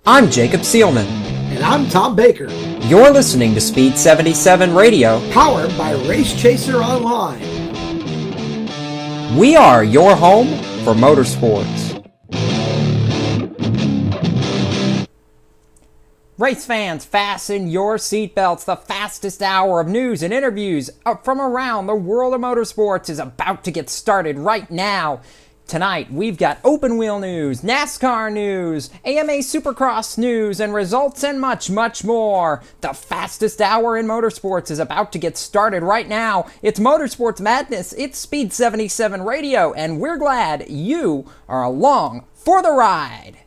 I'm Jacob Seelman. And I'm Tom Baker. You're listening to Speed77 Radio, powered by Race Chaser Online. We are your home for motorsports. Race fans, fasten your seatbelts. The fastest hour of news and interviews from around the world of motorsports is about to get started right now. Tonight, we've got open wheel news, NASCAR news, AMA Supercross news, and results, and much, much more. The fastest hour in motorsports is about to get started right now. It's Motorsports Madness, it's Speed77 Radio, and we're glad you are along for the ride.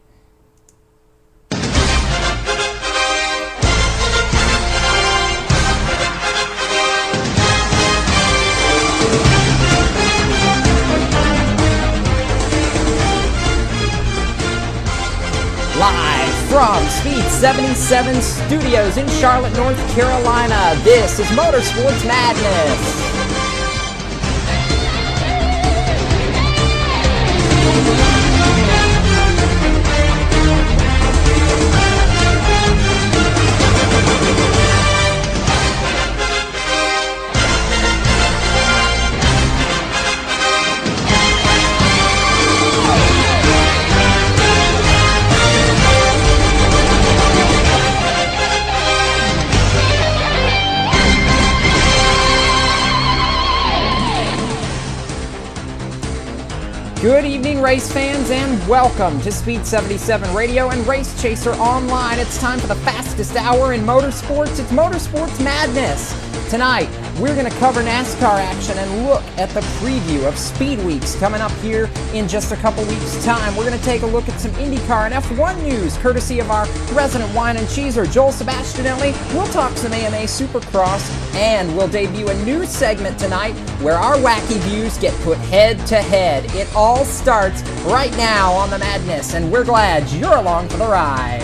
Live from Speed77 Studios in Charlotte, North Carolina, this is Motorsports Madness. Good evening, race fans, and welcome to Speed77 Radio and Race Chaser Online. It's time for the fastest hour in motorsports. It's Motorsports Madness. Tonight, we're going to cover NASCAR action and look at the preview of Speed Weeks coming up here in just a couple weeks' time. We're going to take a look at some IndyCar and F1 news, courtesy of our resident wine and cheeser, Joel Sebastianelli. We'll talk some AMA Supercross, and we'll debut a new segment tonight where our wacky views get put head to head. It all starts right now on the Madness, and we're glad you're along for the ride.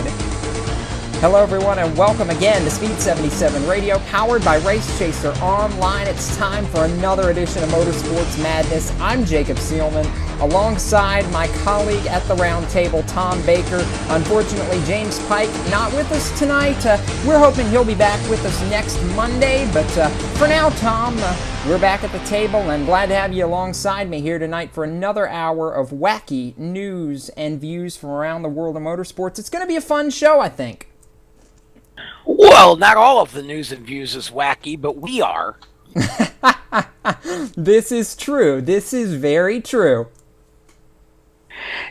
Hello everyone, and welcome again to Speed77 Radio, powered by Race Chaser Online. It's time for another edition of Motorsports Madness. I'm Jacob Seelman, alongside my colleague at the round table, Tom Baker. Unfortunately, James Pike not with us tonight. We're hoping he'll be back with us next Monday, but for now, Tom, we're back at the table and glad to have you alongside me here tonight for another hour of wacky news and views from around the world of motorsports. It's going to be a fun show, I think. Well, not all of the news and views is wacky, but we are. This is true. This is very true.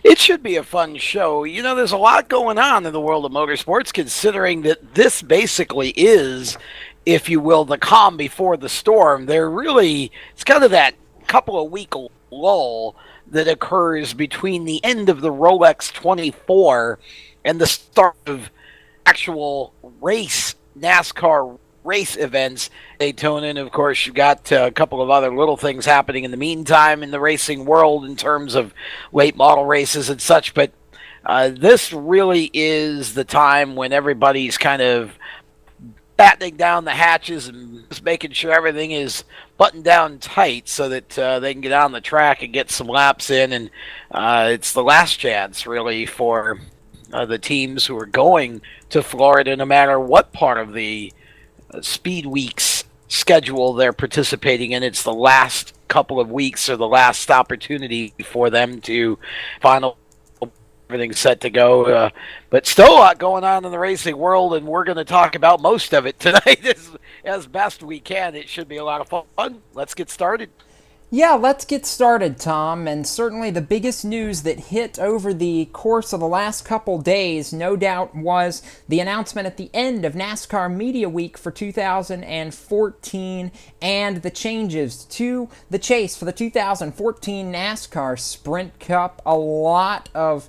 It should be a fun show. You know, there's a lot going on in the world of motorsports, considering that this basically is, if you will, the calm before the storm. It's kind of that couple of week lull that occurs between the end of the Rolex 24 and the start of actual NASCAR race events, Daytona, and of course you got a couple of other little things happening in the meantime in the racing world in terms of late model races and such, but this really is the time when everybody's kind of battening down the hatches and just making sure everything is buttoned down tight so that they can get on the track and get some laps in, and it's the last chance really for the teams who are going to Florida, no matter what part of the Speed Weeks schedule they're participating in. It's the last couple of weeks or the last opportunity for them to final everything set to go. But still a lot going on in the racing world, and we're going to talk about most of it tonight as best we can. It should be a lot of fun. Let's get started. Yeah, let's get started, Tom, and certainly the biggest news that hit over the course of the last couple days, no doubt, was the announcement at the end of NASCAR Media Week for 2014 and the changes to the chase for the 2014 NASCAR Sprint Cup. A lot of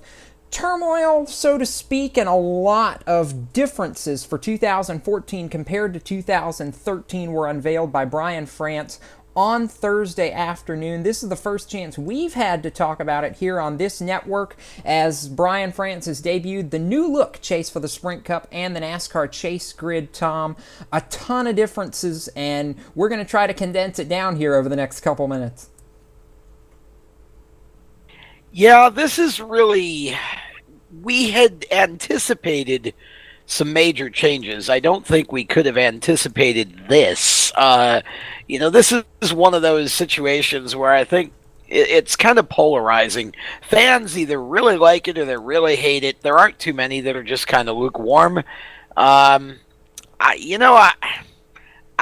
turmoil, so to speak, and a lot of differences for 2014 compared to 2013 were unveiled by Brian France on Thursday afternoon. This is the first chance we've had to talk about it here on this network, as Brian France has debuted the new look chase for the Sprint Cup and the NASCAR Chase Grid, Tom. A ton of differences, and we're going to try to condense it down here over the next couple minutes. Yeah, this is really we had anticipated some major changes. I don't think we could have anticipated this. This is one of those situations where I think it's kind of polarizing. Fans either really like it or they really hate it. There aren't too many that are just kind of lukewarm. I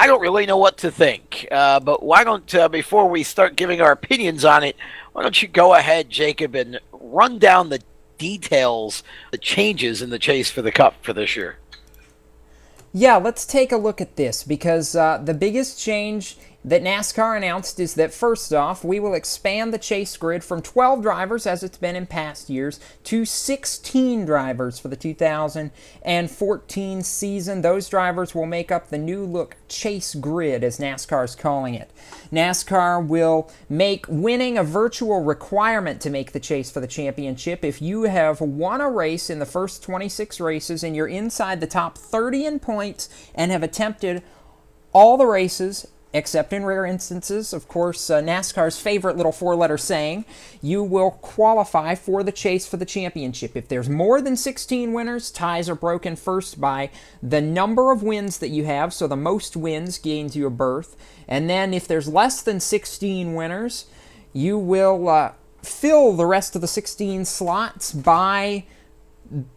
don't really know what to think. But why don't, before we start giving our opinions on it, why don't you go ahead, Jacob, and run down the details, the changes in the chase for the Cup for this year? Yeah, let's take a look at this, because the biggest change that NASCAR announced is that, first off, we will expand the chase grid from 12 drivers, as it's been in past years, to 16 drivers for the 2014 season. Those drivers will make up the new look chase grid, as NASCAR is calling it. NASCAR will make winning a virtual requirement to make the chase for the championship. If you have won a race in the first 26 races and you're inside the top 30 in points and have attempted all the races, except in rare instances, of course, NASCAR's favorite little four-letter saying, you will qualify for the chase for the championship. If there's more than 16 winners, ties are broken first by the number of wins that you have, so the most wins gains you a berth. And then if there's less than 16 winners, you will fill the rest of the 16 slots by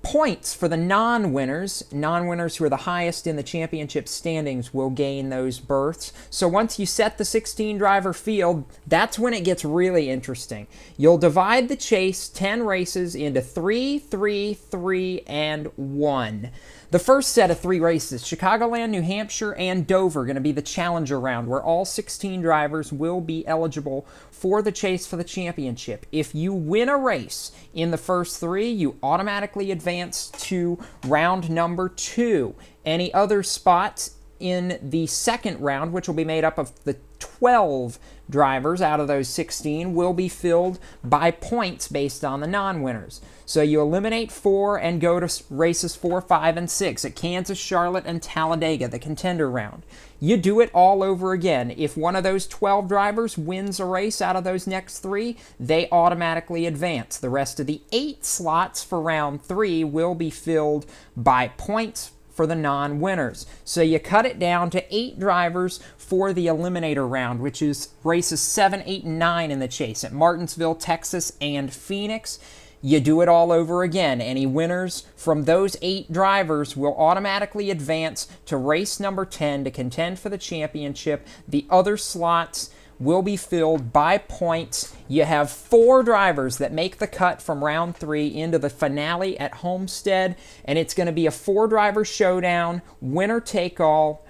points for the non-winners. Non-winners who are the highest in the championship standings will gain those berths. So once you set the 16-driver field, that's when it gets really interesting. You'll divide the chase 10 races into 3, 3, 3, and 1. The first set of 3 races, Chicagoland, New Hampshire, and Dover, are going to be the Challenger round, where all 16 drivers will be eligible for the chase for the championship. If you win a race in the first 3, you automatically advance to round number 2. Any other spots in the second round, which will be made up of the 12 drivers out of those 16, will be filled by points based on the non-winners. So you eliminate 4 and go to races 4, 5, and 6 at Kansas, Charlotte, and Talladega, the contender round. You do it all over again. If one of those 12 drivers wins a race out of those next 3, they automatically advance. The rest of the 8 slots for round 3 will be filled by points for the non-winners. So you cut it down to 8 drivers for the eliminator round, which is races 7, 8, and 9 in the chase at Martinsville, Texas, and Phoenix. You do it all over again. Any winners from those 8 drivers will automatically advance to race number 10 to contend for the championship. The other slots will be filled by points. You have 4 drivers that make the cut from round 3 into the finale at Homestead, and it's going to be a 4-driver showdown, winner take all.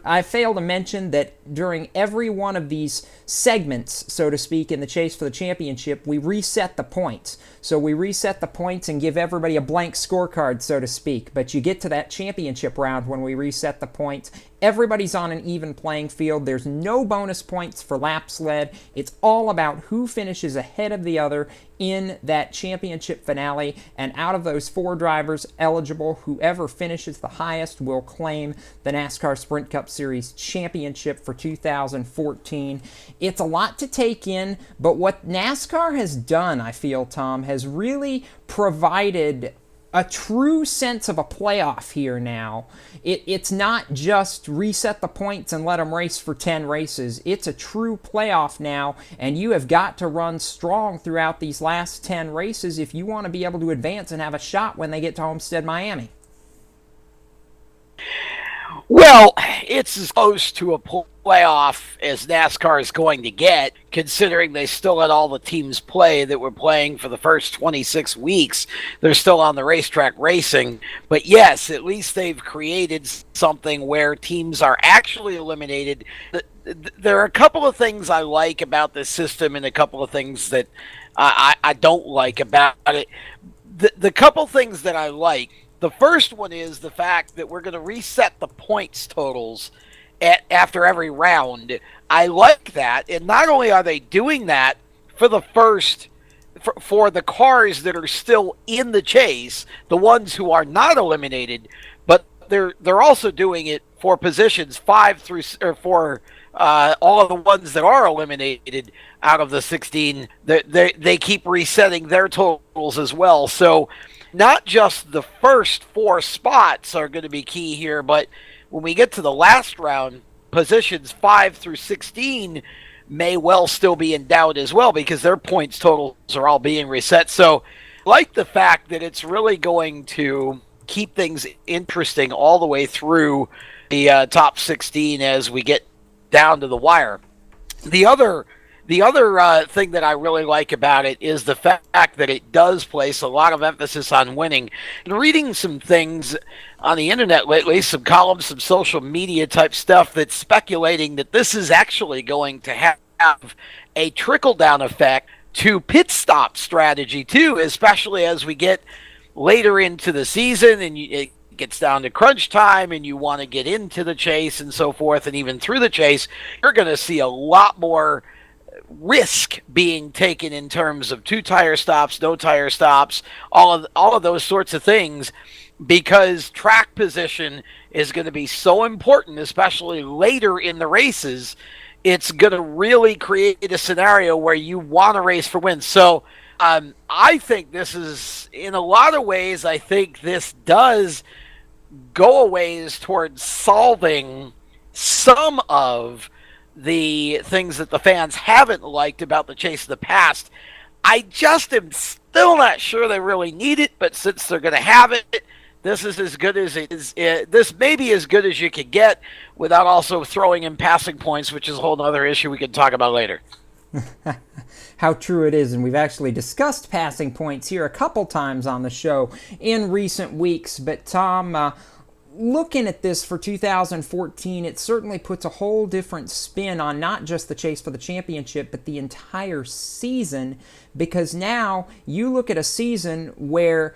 I failed to mention that during every one of these segments, so to speak, in the chase for the championship, we reset the points. So we reset the points and give everybody a blank scorecard, so to speak. But you get to that championship round when we reset the points. Everybody's on an even playing field. There's no bonus points for laps led. It's all about who finishes ahead of the other in that championship finale. And out of those 4 drivers eligible, whoever finishes the highest will claim the NASCAR Sprint Cup Series championship for 2014. It's a lot to take in, but what NASCAR has done, I feel, Tom, has really provided a true sense of a playoff here now. It's not just reset the points and let them race for 10 races. It's a true playoff now, and you have got to run strong throughout these last 10 races if you want to be able to advance and have a shot when they get to Homestead, Miami. Well, it's as close to a playoff as NASCAR is going to get, considering they still let all the teams play that were playing for the first 26 weeks. They're still on the racetrack racing. But yes, at least they've created something where teams are actually eliminated. There are a couple of things I like about this system and a couple of things that I don't like about it. The couple things that I like, the first one is the fact that we're going to reset the points totals after every round. I like that. And not only are they doing that for the for the cars that are still in the chase, the ones who are not eliminated, but they're also doing it for positions 5 through, or for all of the ones that are eliminated out of the 16. They keep resetting their totals as well. So not just the first 4 spots are going to be key here, but when we get to the last round, positions 5 through 16 may well still be in doubt as well because their points totals are all being reset. So I like the fact that it's really going to keep things interesting all the way through the top 16 as we get down to the wire. The other thing that I really like about it is the fact that it does place a lot of emphasis on winning. And reading some things on the internet lately, some columns, some social media type stuff that's speculating that this is actually going to have a trickle-down effect to pit stop strategy too, especially as we get later into the season and it gets down to crunch time and you want to get into the chase and so forth, and even through the chase, you're going to see a lot more risk being taken in terms of 2-tire stops, no tire stops, all of those sorts of things, because track position is going to be so important, especially later in the races. It's going to really create a scenario where you want to race for wins. So I think this is, in a lot of ways, I think this does go a ways towards solving some of the things that the fans haven't liked about the chase of the past. I just am still not sure they really need it, but since they're going to have it, this is as good as it is. This may be as good as you can get without also throwing in passing points, which is a whole other issue we can talk about later. How true it is, and we've actually discussed passing points here a couple times on the show in recent weeks. But Tom, looking at this for 2014, it certainly puts a whole different spin on not just the chase for the championship, but the entire season, because now you look at a season where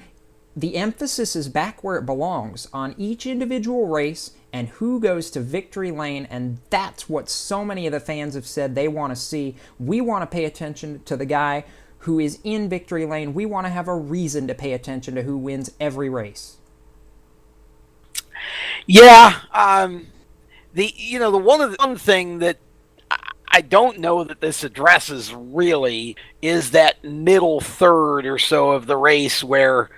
the emphasis is back where it belongs, on each individual race and who goes to victory lane, and that's what so many of the fans have said they want to see. We want to pay attention to the guy who is in victory lane. We want to have a reason to pay attention to who wins every race. Yeah, the one thing that I don't know that this addresses really is that middle third or so of the race where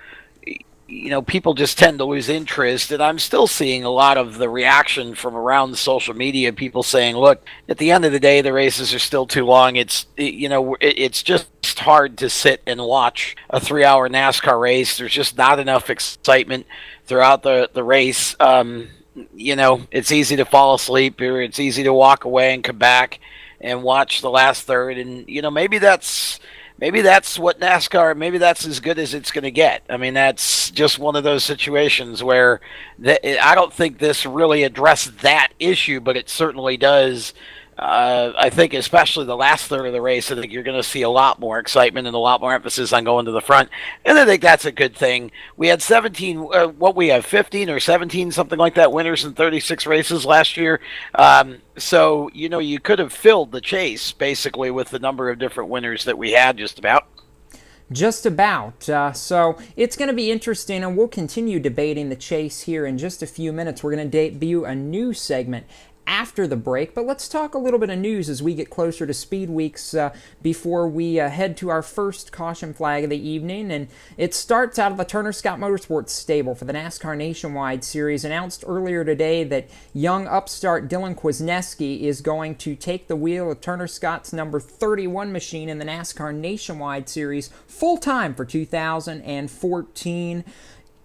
people just tend to lose interest, and I'm still seeing a lot of the reaction from around the social media, people saying, look, at the end of the day, the races are still too long. It's just hard to sit and watch a 3-hour NASCAR race. There's just not enough excitement throughout the race. It's easy to fall asleep, or it's easy to walk away and come back and watch the last third, and maybe that's what NASCAR, maybe that's as good as it's going to get. I mean, that's just one of those situations where I don't think this really addressed that issue, but it certainly does. I think especially the last third of the race, I think you're going to see a lot more excitement and a lot more emphasis on going to the front. And I think that's a good thing. We had 15 or 17, something like that, winners in 36 races last year. So, you could have filled the chase basically with the number of different winners that we had just about. Just about. So it's going to be interesting, and we'll continue debating the chase here in just a few minutes. We're going to debut a new segment after the break, but let's talk a little bit of news as we get closer to Speed Weeks before we head to our first caution flag of the evening. And it starts out of the Turner Scott Motorsports stable for the NASCAR Nationwide Series. Announced earlier today that young upstart Dylan Kwasniewski is going to take the wheel of Turner Scott's number 31 machine in the NASCAR Nationwide Series full-time for 2014.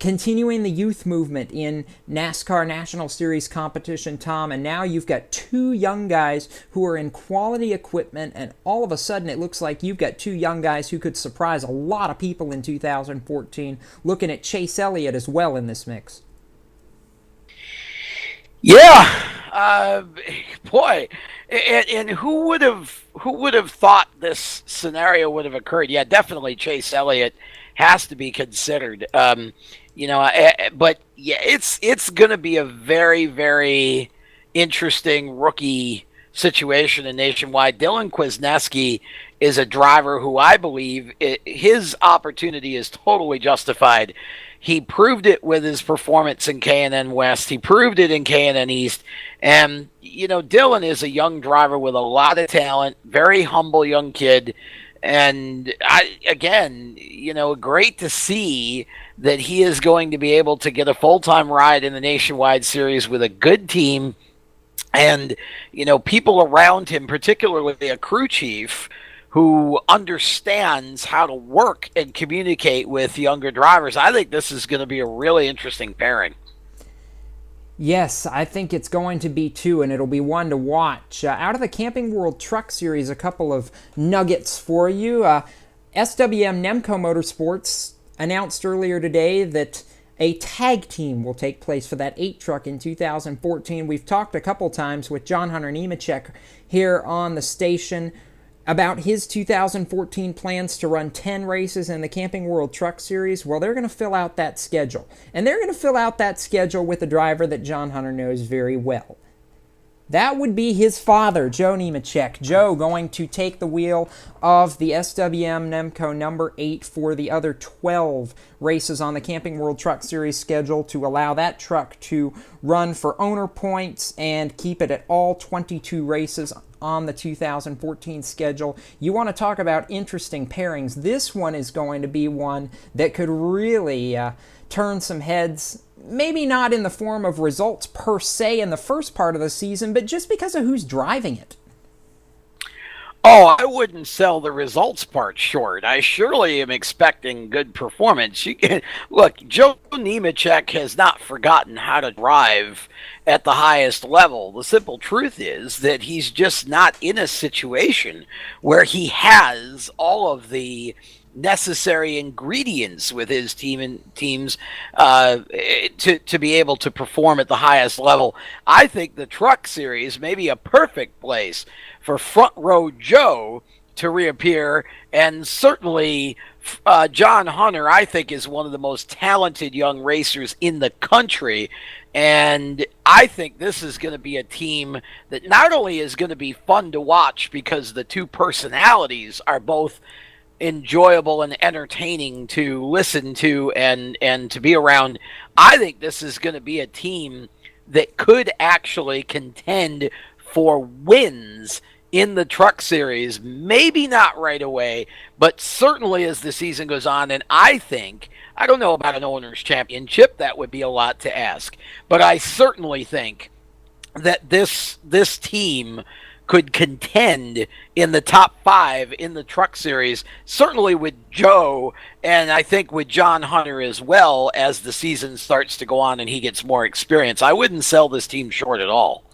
Continuing the youth movement in NASCAR National Series competition, Tom, and now you've got 2 young guys who are in quality equipment, and all of a sudden it looks like you've got 2 young guys who could surprise a lot of people in 2014, looking at Chase Elliott as well in this mix. Yeah, boy, and who would have thought this scenario would have occurred? Yeah, definitely Chase Elliott has to be considered. But yeah, it's going to be a very, very interesting rookie situation in Nationwide. Dylan Kwasniewski is a driver who I believe his opportunity is totally justified. He proved it with his performance in K&N West. He proved it in K&N East. And, Dylan is a young driver with a lot of talent, very humble young kid. And again, great to see that he is going to be able to get a full-time ride in the Nationwide Series with a good team and, people around him, particularly a crew chief who understands how to work and communicate with younger drivers. I think this is going to be a really interesting pairing. Yes, I think it's going to be too, and it'll be one to watch. Out of the Camping World Truck Series, a couple of nuggets for you. SWM Nemco Motorsports announced earlier today that a tag team will take place for that 8 truck in 2014. We've talked a couple times with John Hunter Nemechek here on the station about his 2014 plans to run 10 races in the Camping World Truck Series. Well, they're going to fill out that schedule. And they're going to fill out that schedule with a driver that John Hunter knows very well. That would be his father, Joe Nemechek. Joe going to take the wheel of the SWM Nemco number 8 for the other 12 races on the Camping World Truck Series schedule to allow that truck to run for owner points and keep it at all 22 races on the 2014 schedule. You want to talk about interesting pairings. This one is going to be one that could really turn some heads. Maybe not in the form of results per se in the first part of the season, but just because of who's driving it. Oh, I wouldn't sell the results part short. I surely am expecting good performance. Look, Joe Nemechek has not forgotten how to drive at the highest level. The simple truth is that he's just not in a situation where he has all of the necessary ingredients with his teams to be able to perform at the highest level. I think the Truck Series may be a perfect place for Front Row Joe to reappear, and certainly John Hunter, I think, is one of the most talented young racers in the country, and I think this is going to be a team that not only is going to be fun to watch because the two personalities are both enjoyable and entertaining to listen to and to be around. I think this is going to be a team that could actually contend for wins in the Truck Series. Maybe not right away, but certainly as the season goes on. And I don't know about an owner's championship. That would be a lot to ask. But I certainly think that this team could contend in the top 5 in the Truck Series, certainly with Joe, and I think with John Hunter as well as the season starts to go on and he gets more experience. I wouldn't sell this team short at all.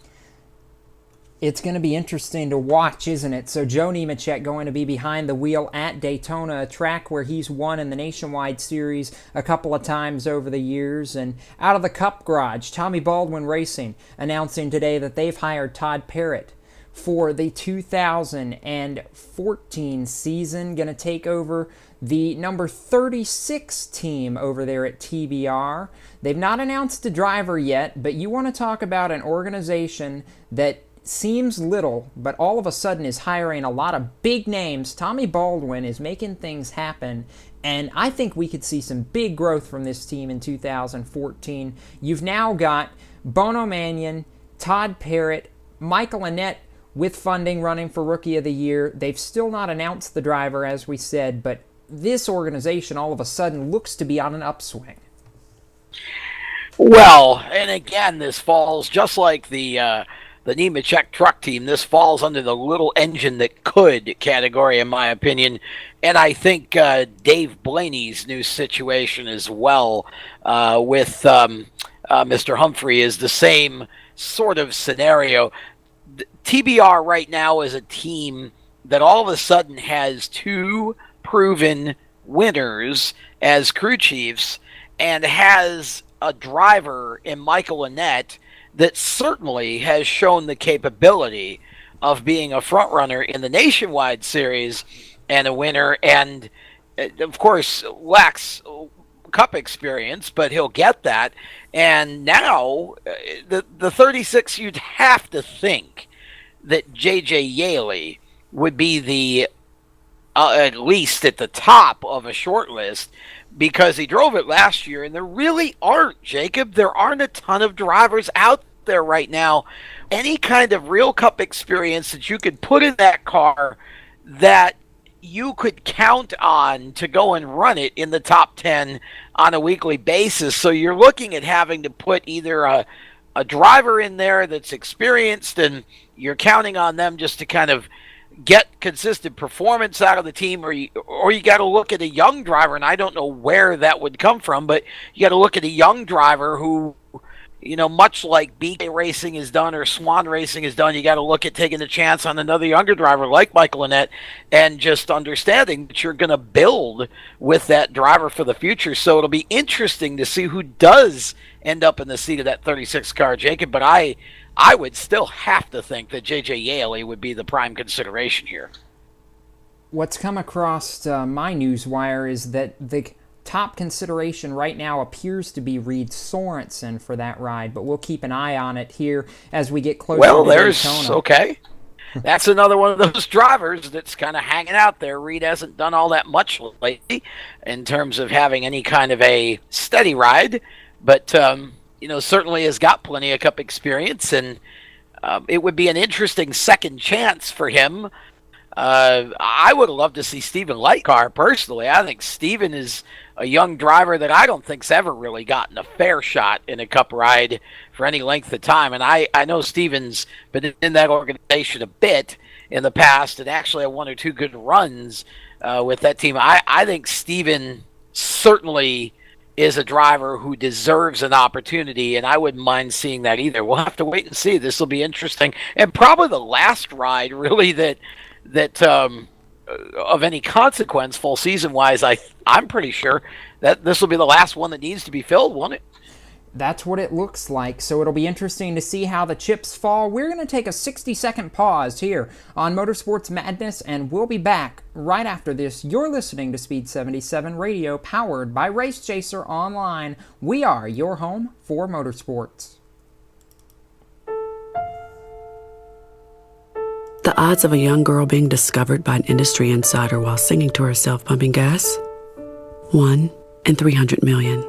It's going to be interesting to watch, isn't it? So Joe Nemechek going to be behind the wheel at Daytona, a track where he's won in the Nationwide Series a couple of times over the years. And out of the Cup Garage, Tommy Baldwin Racing announcing today that they've hired Todd Parrott for the 2014 season, going to take over the number 36 team over there at TBR. They've not announced a driver yet, but you want to talk about an organization that seems little, but all of a sudden is hiring a lot of big names. Tommy Baldwin is making things happen, and I think we could see some big growth from this team in 2014. You've now got Bono Mannion, Todd Parrott, Michael Annett, with funding running for Rookie of the Year. They've still not announced the driver, as we said, but this organization all of a sudden looks to be on an upswing. Well, and again, this falls just like the Nemechek truck team. This falls under the little engine that could category, in my opinion. And I think Dave Blaney's new situation as well with Mr. Humphrey is the same sort of scenario. TBR right now is a team that all of a sudden has 2 proven winners as crew chiefs and has a driver in Michael Annett that certainly has shown the capability of being a front runner in the Nationwide Series and a winner, and of course lacks Cup experience, but he'll get that. And now the 36, you'd have to think that J.J. Yaley would be the at least at the top of a short list because he drove it last year, and there really aren't, Jacob. There aren't a ton of drivers out there right now. Any kind of real Cup experience that you could put in that car that you could count on to go and run it in the top 10 on a weekly basis. So you're looking at having to put either a driver in there that's experienced, and you're counting on them just to kind of get consistent performance out of the team, or you got to look at a young driver, and I don't know where that would come from, but you got to look at a young driver who, much like BK Racing has done or Swan Racing has done, you got to look at taking a chance on another younger driver like Michael Annett, and just understanding that you're going to build with that driver for the future. So it'll be interesting to see who does end up in the seat of that 36 car, Jacob, but I would still have to think that J.J. Yaley would be the prime consideration here. What's come across my newswire is that the top consideration right now appears to be Reed Sorensen for that ride, but we'll keep an eye on it here as we get closer to Daytona. Okay. That's another one of those drivers that's kind of hanging out there. Reed hasn't done all that much lately in terms of having any kind of a steady ride, but certainly has got plenty of Cup experience, and it would be an interesting second chance for him. I would love to see Stephen Lightcar personally. I think Stephen is a young driver that I don't think's ever really gotten a fair shot in a Cup ride for any length of time. And I know Stephen's been in that organization a bit in the past and actually had one or two good runs with that team. I think Stephen certainly is a driver who deserves an opportunity, and I wouldn't mind seeing that either. We'll have to wait and see. This will be interesting, and probably the last ride really that of any consequence full season wise. I'm pretty sure that this will be the last one that needs to be filled, won't it? That's what it looks like, so it'll be interesting to see how the chips fall. We're going to take a 60-second pause here on Motorsports Madness, and we'll be back right after this. You're listening to Speed77 Radio, powered by Race Chaser Online. We are your home for motorsports. The odds of a young girl being discovered by an industry insider while singing to herself pumping gas? 1 in 300 million.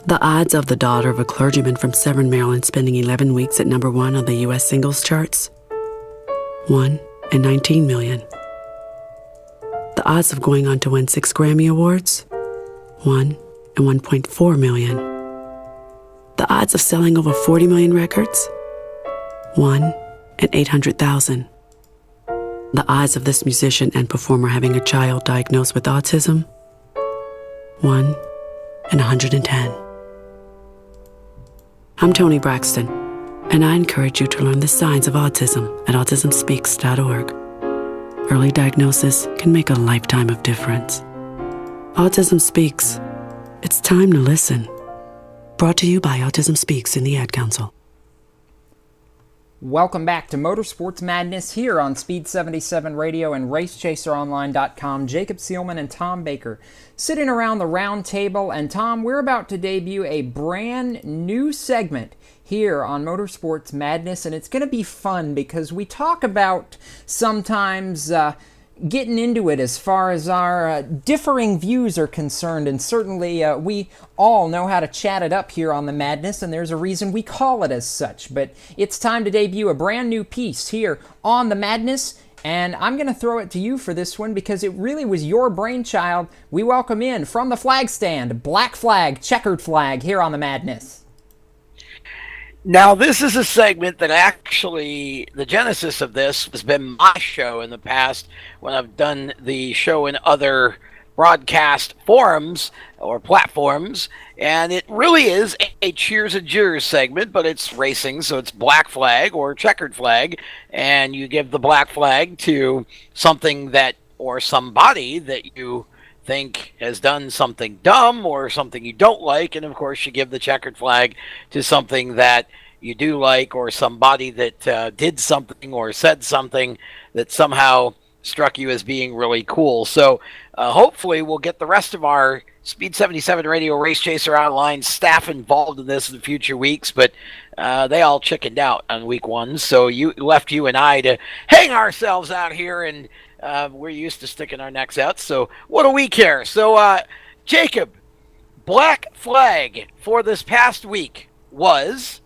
The odds of the daughter of a clergyman from Severn, Maryland spending 11 weeks at number 1 on the U.S. singles charts? 1 in 19 million. The odds of going on to win 6 Grammy Awards? 1 in 1.4 million. The odds of selling over 40 million records? 1 in 800,000. The odds of this musician and performer having a child diagnosed with autism? 1 in 110. I'm Toni Braxton, and I encourage you to learn the signs of autism at autismspeaks.org. Early diagnosis can make a lifetime of difference. Autism Speaks. It's time to listen. Brought to you by Autism Speaks and the Ad Council. Welcome back to Motorsports Madness here on Speed77 Radio and RaceChaserOnline.com. Jacob Seelman and Tom Baker sitting around the round table. And Tom, we're about to debut a brand new segment here on Motorsports Madness, and it's going to be fun because we talk about sometimes getting into it as far as our differing views are concerned, and certainly we all know how to chat it up here on the Madness, and there's a reason we call it as such. But it's time to debut a brand new piece here on the Madness, and I'm going to throw it to you for this one because it really was your brainchild. We welcome in from the flag stand, black flag, checkered flag here on the Madness. Now, this is a segment that actually, the genesis of this has been my show in the past when I've done the show in other broadcast forums or platforms, and it really is a cheers and jeers segment, but it's racing, so it's black flag or checkered flag, and you give the black flag to something that, or somebody that you think has done something dumb or something you don't like, and of course you give the checkered flag to something that you do like or somebody that did something or said something that somehow struck you as being really cool. So hopefully we'll get the rest of our Speed77 Radio Race Chaser Online staff involved in this in the future weeks, but they all chickened out on week 1, so you left you and I to hang ourselves out here, and we're used to sticking our necks out, so what do we care? So, Jacob, black flag for this past week was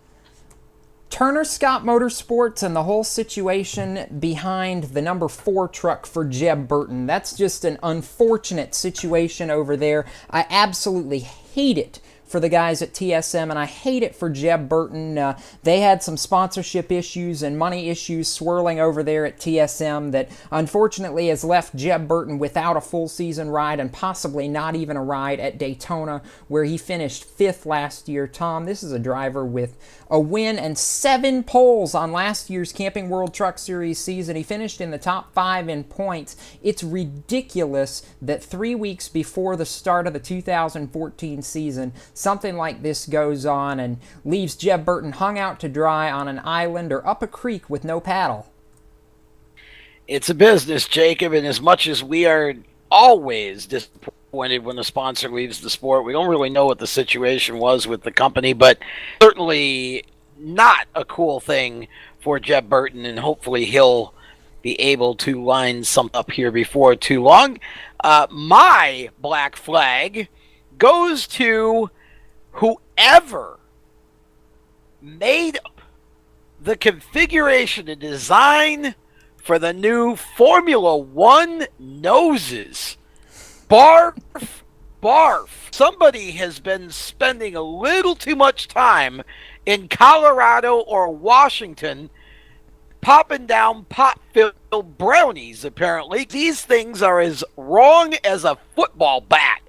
Turner Scott Motorsports and the whole situation behind the number 4 truck for Jeb Burton. That's just an unfortunate situation over there. I absolutely hate it for the guys at TSM, and I hate it for Jeb Burton. They had some sponsorship issues and money issues swirling over there at TSM that unfortunately has left Jeb Burton without a full season ride and possibly not even a ride at Daytona, where he finished 5th last year. Tom, this is a driver with a win and 7 poles on last year's Camping World Truck Series season. He finished in the top 5 in points. It's ridiculous that 3 weeks before the start of the 2014 season, something like this goes on and leaves Jeb Burton hung out to dry on an island or up a creek with no paddle. It's a business, Jacob, and as much as we are always disappointed when the sponsor leaves the sport, we don't really know what the situation was with the company, but certainly not a cool thing for Jeb Burton, and hopefully he'll be able to line something up here before too long. My black flag goes to whoever made up the configuration and design for the new Formula One noses. Barf, barf. Somebody has been spending a little too much time in Colorado or Washington popping down pot-filled brownies, apparently. These things are as wrong as a football bat.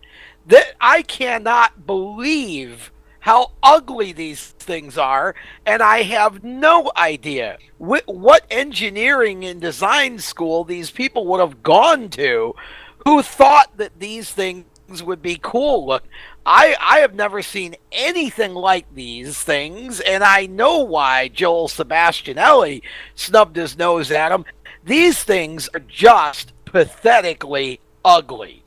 That I cannot believe how ugly these things are, and I have no idea what engineering and design school these people would have gone to who thought that these things would be cool. Look, I have never seen anything like these things, and I know why Joel Sebastianelli snubbed his nose at them. These things are just pathetically ugly.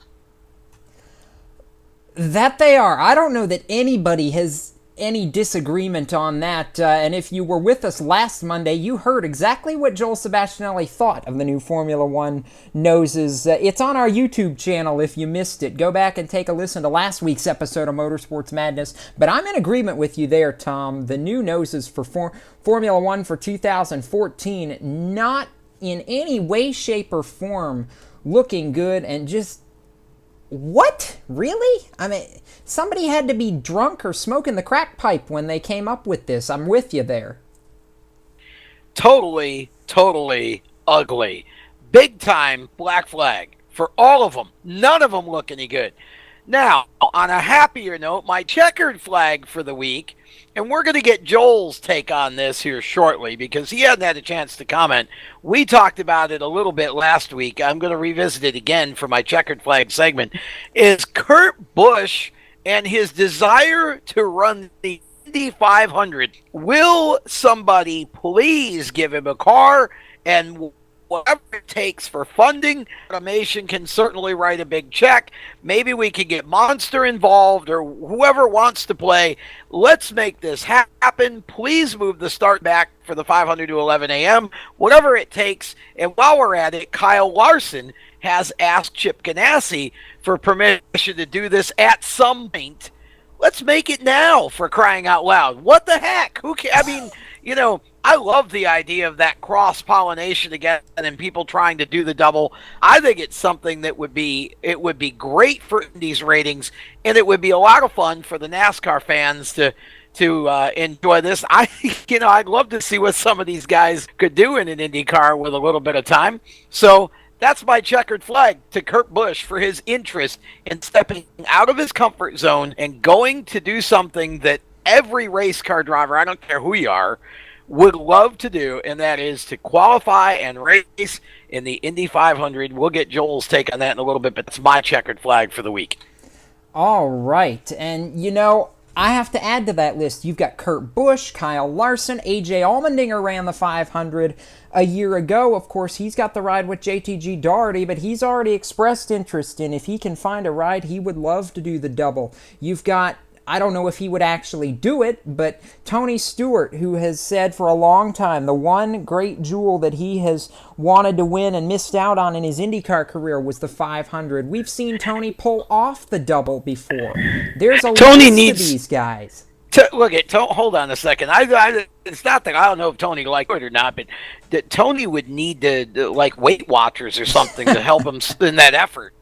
That they are. I don't know that anybody has any disagreement on that. And if you were with us last Monday, you heard exactly what Joel Sebastianelli thought of the new Formula One noses. It's on our YouTube channel if you missed it. Go back and take a listen to last week's episode of Motorsports Madness. But I'm in agreement with you there, Tom. The new noses for Formula One for 2014, not in any way, shape, or form looking good, and just... What? Really? I mean, somebody had to be drunk or smoking the crack pipe when they came up with this. I'm with you there. Totally ugly. Big time black flag for all of them. None of them look any good. Now, on a happier note, my checkered flag for the week, and we're going to get Joel's take on this here shortly because he hadn't had a chance to comment. We talked about it a little bit last week. I'm going to revisit it again for my checkered flag segment, is Kurt Busch and his desire to run the Indy 500. Will somebody please give him a car and whatever it takes for funding? Automation can certainly write a big check. Maybe we could get Monster involved or whoever wants to play. Let's make this happen. Please move the start back for the 500 to 11 a.m. Whatever it takes. And while we're at it, Kyle Larson has asked Chip Ganassi for permission to do this at some point. Let's make it now, for crying out loud. What the heck? I mean, you know, I love the idea of that cross-pollination again and people trying to do the double. I think it's something that would be great for Indy's ratings, and it would be a lot of fun for the NASCAR fans to enjoy this. I'd love to see what some of these guys could do in an Indy car with a little bit of time. So that's my checkered flag to Kurt Busch for his interest in stepping out of his comfort zone and going to do something that every race car driver, I don't care who you are, would love to do, and that is to qualify and race in the Indy 500. We'll get Joel's take on that in a little bit, but it's my checkered flag for the week. All right, and you know, I have to add to that list. You've got Kurt Busch, Kyle Larson, AJ Allmendinger ran the 500 a year ago. Of course, he's got the ride with JTG Daugherty, but he's already expressed interest in, if he can find a ride, he would love to do the double. You've got, I don't know if he would actually do it, but Tony Stewart, who has said for a long time the one great jewel that he has wanted to win and missed out on in his IndyCar career was the 500. We've seen Tony pull off the double before. There's a list of these guys. Hold on a second. It's not that I don't know if Tony liked it or not, but that Tony would need to like Weight Watchers or something to help him in that effort.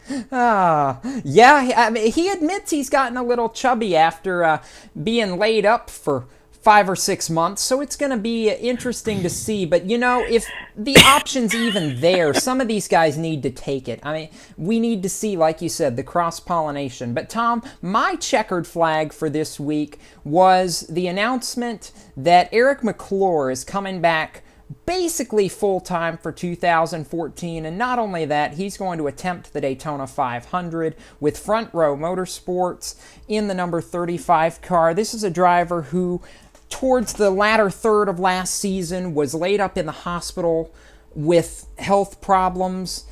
Yeah, I mean, he admits he's gotten a little chubby after being laid up for 5 or 6 months, so it's going to be interesting to see. But, if the option's even there, some of these guys need to take it. I mean, we need to see, like you said, the cross-pollination. But, Tom, my checkered flag for this week was the announcement that Eric McClure is coming back basically full-time for 2014, and not only that, he's going to attempt the Daytona 500 with Front Row Motorsports in the number 35 car. This is a driver who, towards the latter third of last season, was laid up in the hospital with health problems.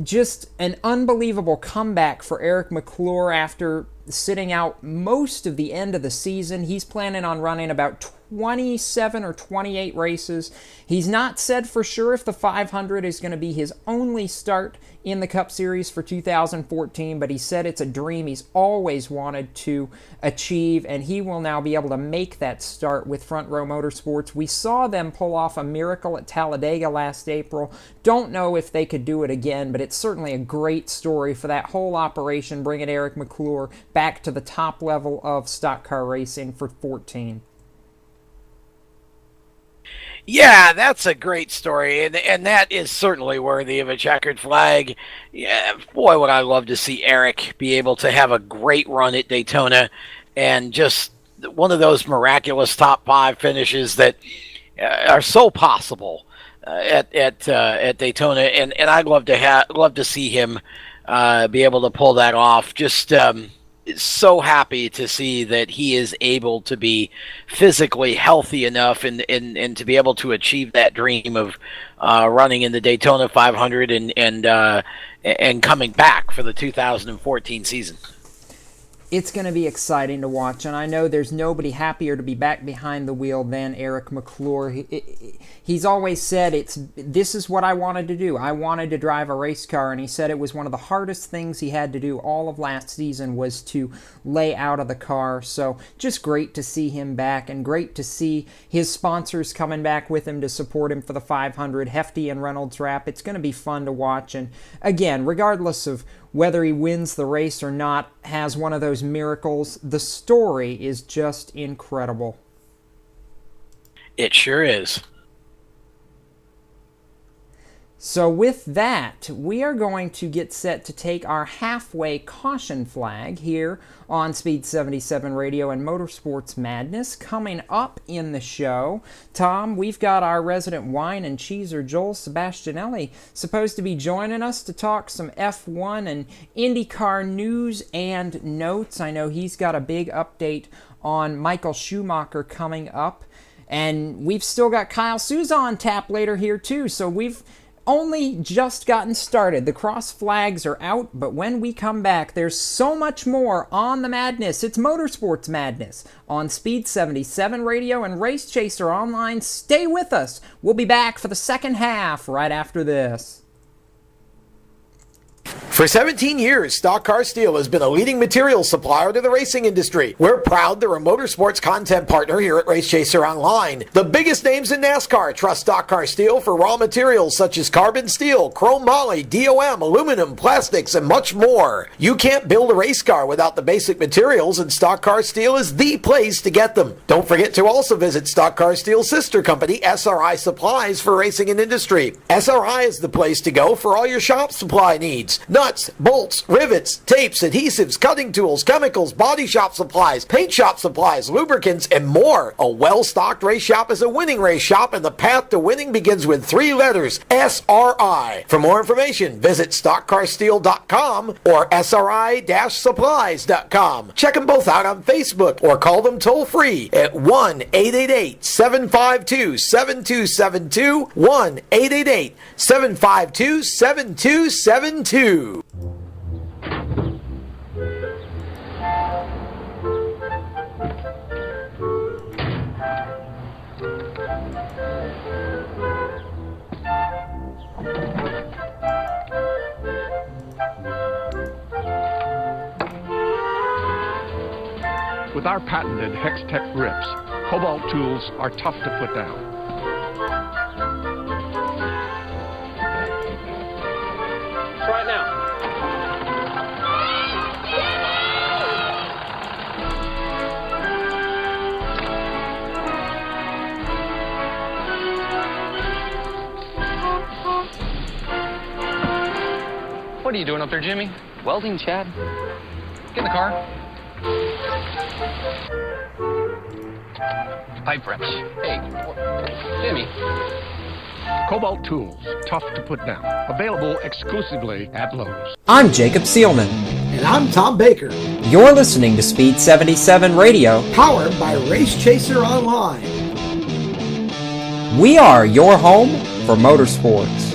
Just an unbelievable comeback for Eric McClure after sitting out most of the end of the season. He's planning on running about 27 or 28 races. He's not said for sure if the 500 is going to be his only start in the Cup Series for 2014, but he said it's a dream he's always wanted to achieve, and he will now be able to make that start with Front Row Motorsports. We saw them pull off a miracle at Talladega last April. Don't know if they could do it again, but it's certainly a great story for that whole operation, bringing Eric McClure back to the top level of stock car racing for 14. Yeah, that's a great story, and that is certainly worthy of a checkered flag. Yeah, boy, would I love to see Eric be able to have a great run at Daytona, and just one of those miraculous top 5 finishes that are so possible at Daytona, and I'd love to see him be able to pull that off. Just so happy to see that he is able to be physically healthy enough and to be able to achieve that dream of running in the Daytona 500 and coming back for the 2014 season. It's going to be exciting to watch, and I know there's nobody happier to be back behind the wheel than Eric McClure. He's always said, this is what I wanted to do. I wanted to drive a race car, and he said it was one of the hardest things he had to do all of last season was to lay out of the car. So just great to see him back, and great to see his sponsors coming back with him to support him for the 500, Hefty and Reynolds Wrap. It's going to be fun to watch, and again, regardless of whether he wins the race or not, has one of those miracles, the story is just incredible. It sure is. So with that, we are going to get set to take our halfway caution flag here on Speed77 Radio and Motorsports Madness. Coming up in the show, Tom, we've got our resident wine and cheeser, Joel Sebastianelli, supposed to be joining us to talk some F1 and IndyCar news and notes. I know he's got a big update on Michael Schumacher coming up. And we've still got Kyle Souza on tap later here too, so we've only just gotten started. The cross flags are out, but when we come back, there's so much more on the madness. It's Motorsports Madness on Speed77 Radio and Race Chaser Online. Stay with us. We'll be back for the second half right after this. For 17 years, Stock Car Steel has been a leading materials supplier to the racing industry. We're proud they're a motorsports content partner here at Race Chaser Online. The biggest names in NASCAR trust Stock Car Steel for raw materials such as carbon steel, chrome moly, DOM, aluminum, plastics, and much more. You can't build a race car without the basic materials, and Stock Car Steel is the place to get them. Don't forget to also visit Stock Car Steel's sister company, SRI Supplies, for racing and industry. SRI is the place to go for all your shop supply needs. Nuts, bolts, rivets, tapes, adhesives, cutting tools, chemicals, body shop supplies, paint shop supplies, lubricants, and more. A well-stocked race shop is a winning race shop, and the path to winning begins with 3 letters, SRI. For more information, visit stockcarsteel.com or SRI-supplies.com. Check them both out on Facebook or call them toll-free at 1-888-752-7272, 1-888-752-7272. With our patented Hex-Tech grips, Cobalt tools are tough to put down. Try it now. What are you doing up there, Jimmy? Welding, Chad? Get in the car. Pipe wrench. Hey, Jimmy. Cobalt tools, tough to put down. Available exclusively at Lowe's. I'm Jacob Seelman. And I'm Tom Baker. You're listening to Speed77 Radio, Powered by Race Chaser Online. We are your home for motorsports.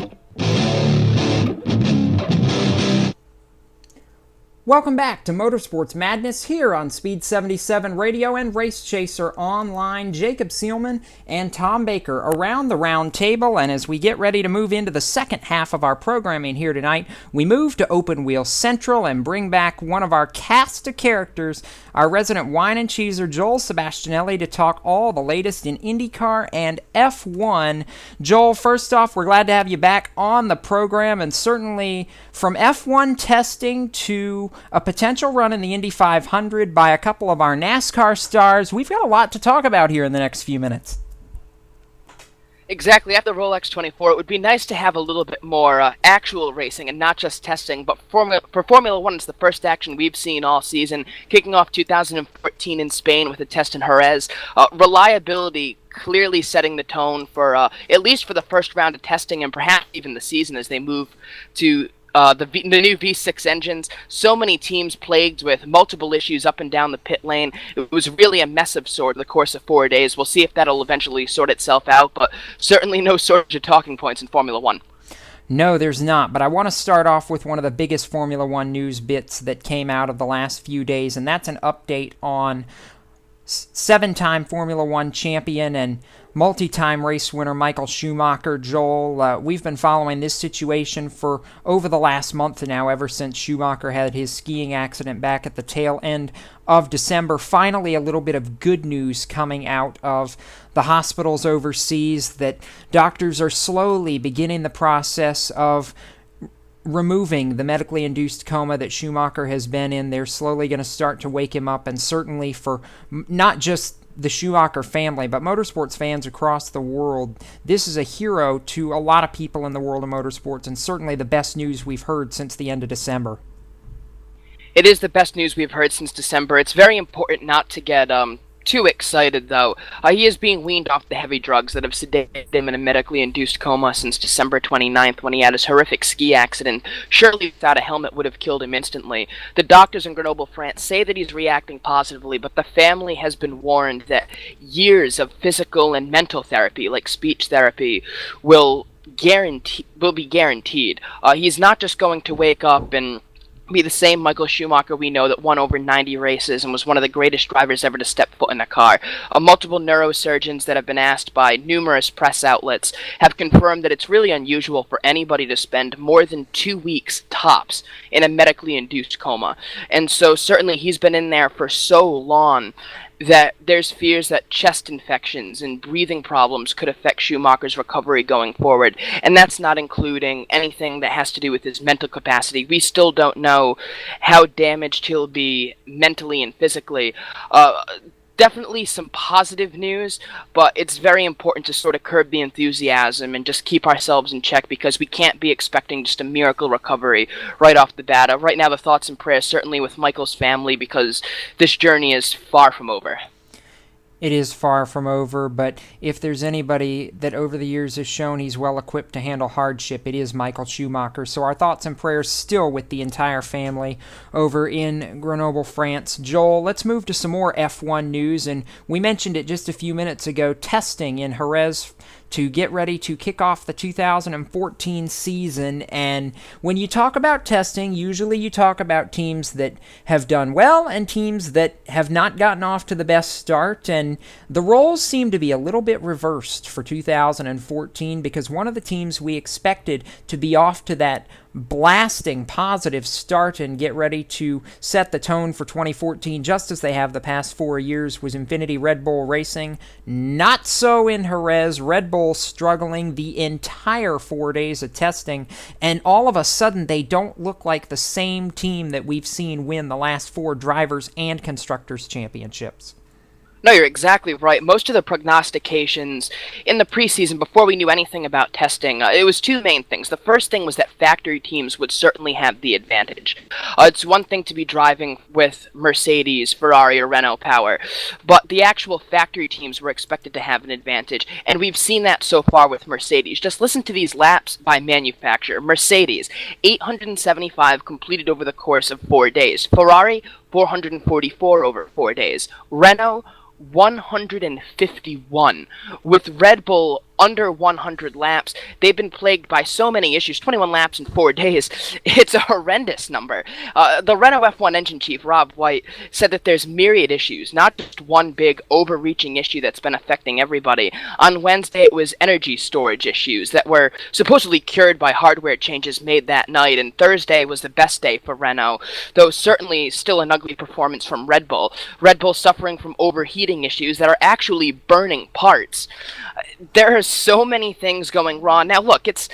Welcome back to Motorsports Madness here on Speed77 Radio and Race Chaser Online. Jacob Seelman and Tom Baker around the round table, and as we get ready to move into the second half of our programming here tonight, we move to Open Wheel Central and bring back one of our cast of characters, our resident wine and cheeser Joel Sebastianelli, to talk all the latest in IndyCar and F1. Joel, first off, we're glad to have you back on the program, and certainly from F1 testing to a potential run in the Indy 500 by a couple of our NASCAR stars, we've got a lot to talk about here in the next few minutes. Exactly. After Rolex 24, it would be nice to have a little bit more actual racing and not just testing. But for Formula One, it's the first action we've seen all season, kicking off 2014 in Spain with a test in Jerez. Reliability clearly setting the tone for at least for the first round of testing and perhaps even the season as they move to the new V6 engines. So many teams plagued with multiple issues up and down the pit lane. It was really a mess of sort in the course of 4 days. We'll see if that'll eventually sort itself out, but certainly no shortage of talking points in Formula One. No, there's not, but I want to start off with one of the biggest Formula One news bits that came out of the last few days, and that's an update on seven-time Formula One champion and multi-time race winner Michael Schumacher. Joel, we've been following this situation for over the last month now, ever since Schumacher had his skiing accident back at the tail end of December. Finally, a little bit of good news coming out of the hospitals overseas, that doctors are slowly beginning the process of removing the medically induced coma that Schumacher has been in. They're slowly going to start to wake him up, and certainly for not just the Schumacher family, but motorsports fans across the world, this is a hero to a lot of people in the world of motorsports, and certainly the best news we've heard since the end of December. It is the best news we've heard since December. It's very important not to get too excited, though. He is being weaned off the heavy drugs that have sedated him in a medically induced coma since December 29th, when he had his horrific ski accident. Surely without a helmet would have killed him instantly. The doctors in Grenoble, France say that he's reacting positively, but the family has been warned that years of physical and mental therapy, like speech therapy, will be guaranteed. He's not just going to wake up and be the same Michael Schumacher we know that won over 90 races and was one of the greatest drivers ever to step foot in a car. Multiple neurosurgeons that have been asked by numerous press outlets have confirmed that it's really unusual for anybody to spend more than 2 weeks tops in a medically induced coma. And so certainly he's been in there for so long that there's fears that chest infections and breathing problems could affect Schumacher's recovery going forward. And that's not including anything that has to do with his mental capacity. We still don't know how damaged he'll be mentally and physically. Definitely some positive news, but it's very important to sort of curb the enthusiasm and just keep ourselves in check, because we can't be expecting just a miracle recovery right off the bat. Right now, the thoughts and prayers certainly with Michael's family, because this journey is far from over. It is far from over, but if there's anybody that over the years has shown he's well equipped to handle hardship, it is Michael Schumacher. So our thoughts and prayers still with the entire family over in Grenoble, France. Joel, let's move to some more F1 news, and we mentioned it just a few minutes ago, testing in Jerez to get ready to kick off the 2014 season. And when you talk about testing, usually you talk about teams that have done well and teams that have not gotten off to the best start. And and the roles seem to be a little bit reversed for 2014 because one of the teams we expected to be off to that blasting positive start and get ready to set the tone for 2014 just as they have the past 4 years was Infinity Red Bull Racing. Not so in Jerez. Red Bull struggling the entire 4 days of testing, and all of a sudden they don't look like the same team that we've seen win the last 4 drivers and constructors championships. No, you're exactly right. Most of the prognostications in the preseason, before we knew anything about testing, it was 2 main things. The first thing was that factory teams would certainly have the advantage. It's one thing to be driving with Mercedes, Ferrari, or Renault power, but the actual factory teams were expected to have an advantage, and we've seen that so far with Mercedes. Just listen to these laps by manufacturer. Mercedes, 875 completed over the course of 4 days. Ferrari, 444 over 4 days. Renault, 151. With Red Bull under 100 laps, they've been plagued by so many issues. 21 laps in 4 days. It's a horrendous number. The Renault F1 engine chief, Rob White, said that there's myriad issues, not just one big overreaching issue that's been affecting everybody. On Wednesday, it was energy storage issues that were supposedly cured by hardware changes made that night, and Thursday was the best day for Renault, though certainly still an ugly performance from Red Bull. Red Bull suffering from overheating issues that are actually burning parts. There are so many things going wrong. Now look, it's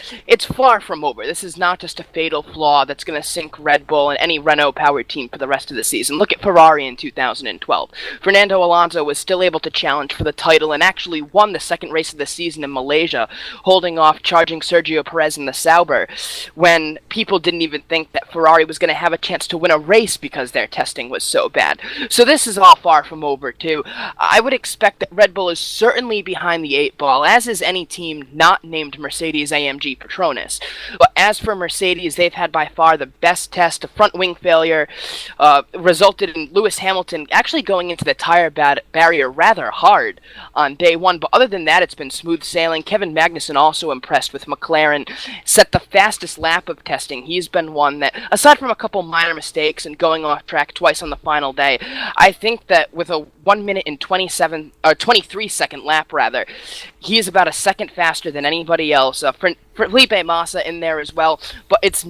far from over. This is not just a fatal flaw that's going to sink Red Bull and any Renault-powered team for the rest of the season. Look at Ferrari in 2012. Fernando Alonso was still able to challenge for the title and actually won the second race of the season in Malaysia, holding off charging Sergio Perez in the Sauber, when people didn't even think that Ferrari was going to have a chance to win a race because their testing was so bad. So this is all far from over too. I would expect that Red Bull is certainly behind the 8 ball, as is any team not named Mercedes-AMG Petronas. But as for Mercedes, they've had by far the best test. A front wing failure resulted in Lewis Hamilton actually going into the tire barrier rather hard on day 1. But other than that, it's been smooth sailing. Kevin Magnussen also impressed with McLaren. Set the fastest lap of testing. He's been one that, aside from a couple minor mistakes and going off track twice on the final day, I think that with a 1 minute and 23 second lap rather, he is about a second faster than anybody else. Felipe Massa in there as well, but it's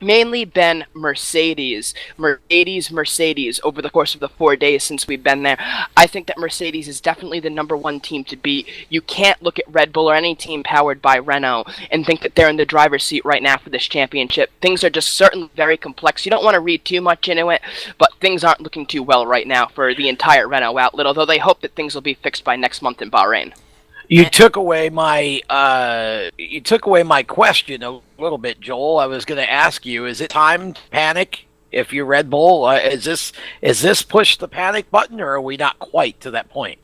mainly been Mercedes over the course of the 4 days since we've been there. I think that Mercedes is definitely the number 1 team to beat. You can't look at Red Bull or any team powered by Renault and think that they're in the driver's seat right now for this championship. Things are just certainly very complex. You don't want to read too much into it, but things aren't looking too well right now for the entire Renault outlet, although they hope that things will be fixed by next month in Bahrain. You took away my question a little bit, Joel. I was going to ask you: is it time to panic if you're Red Bull? Is this push the panic button, or are we not quite to that point?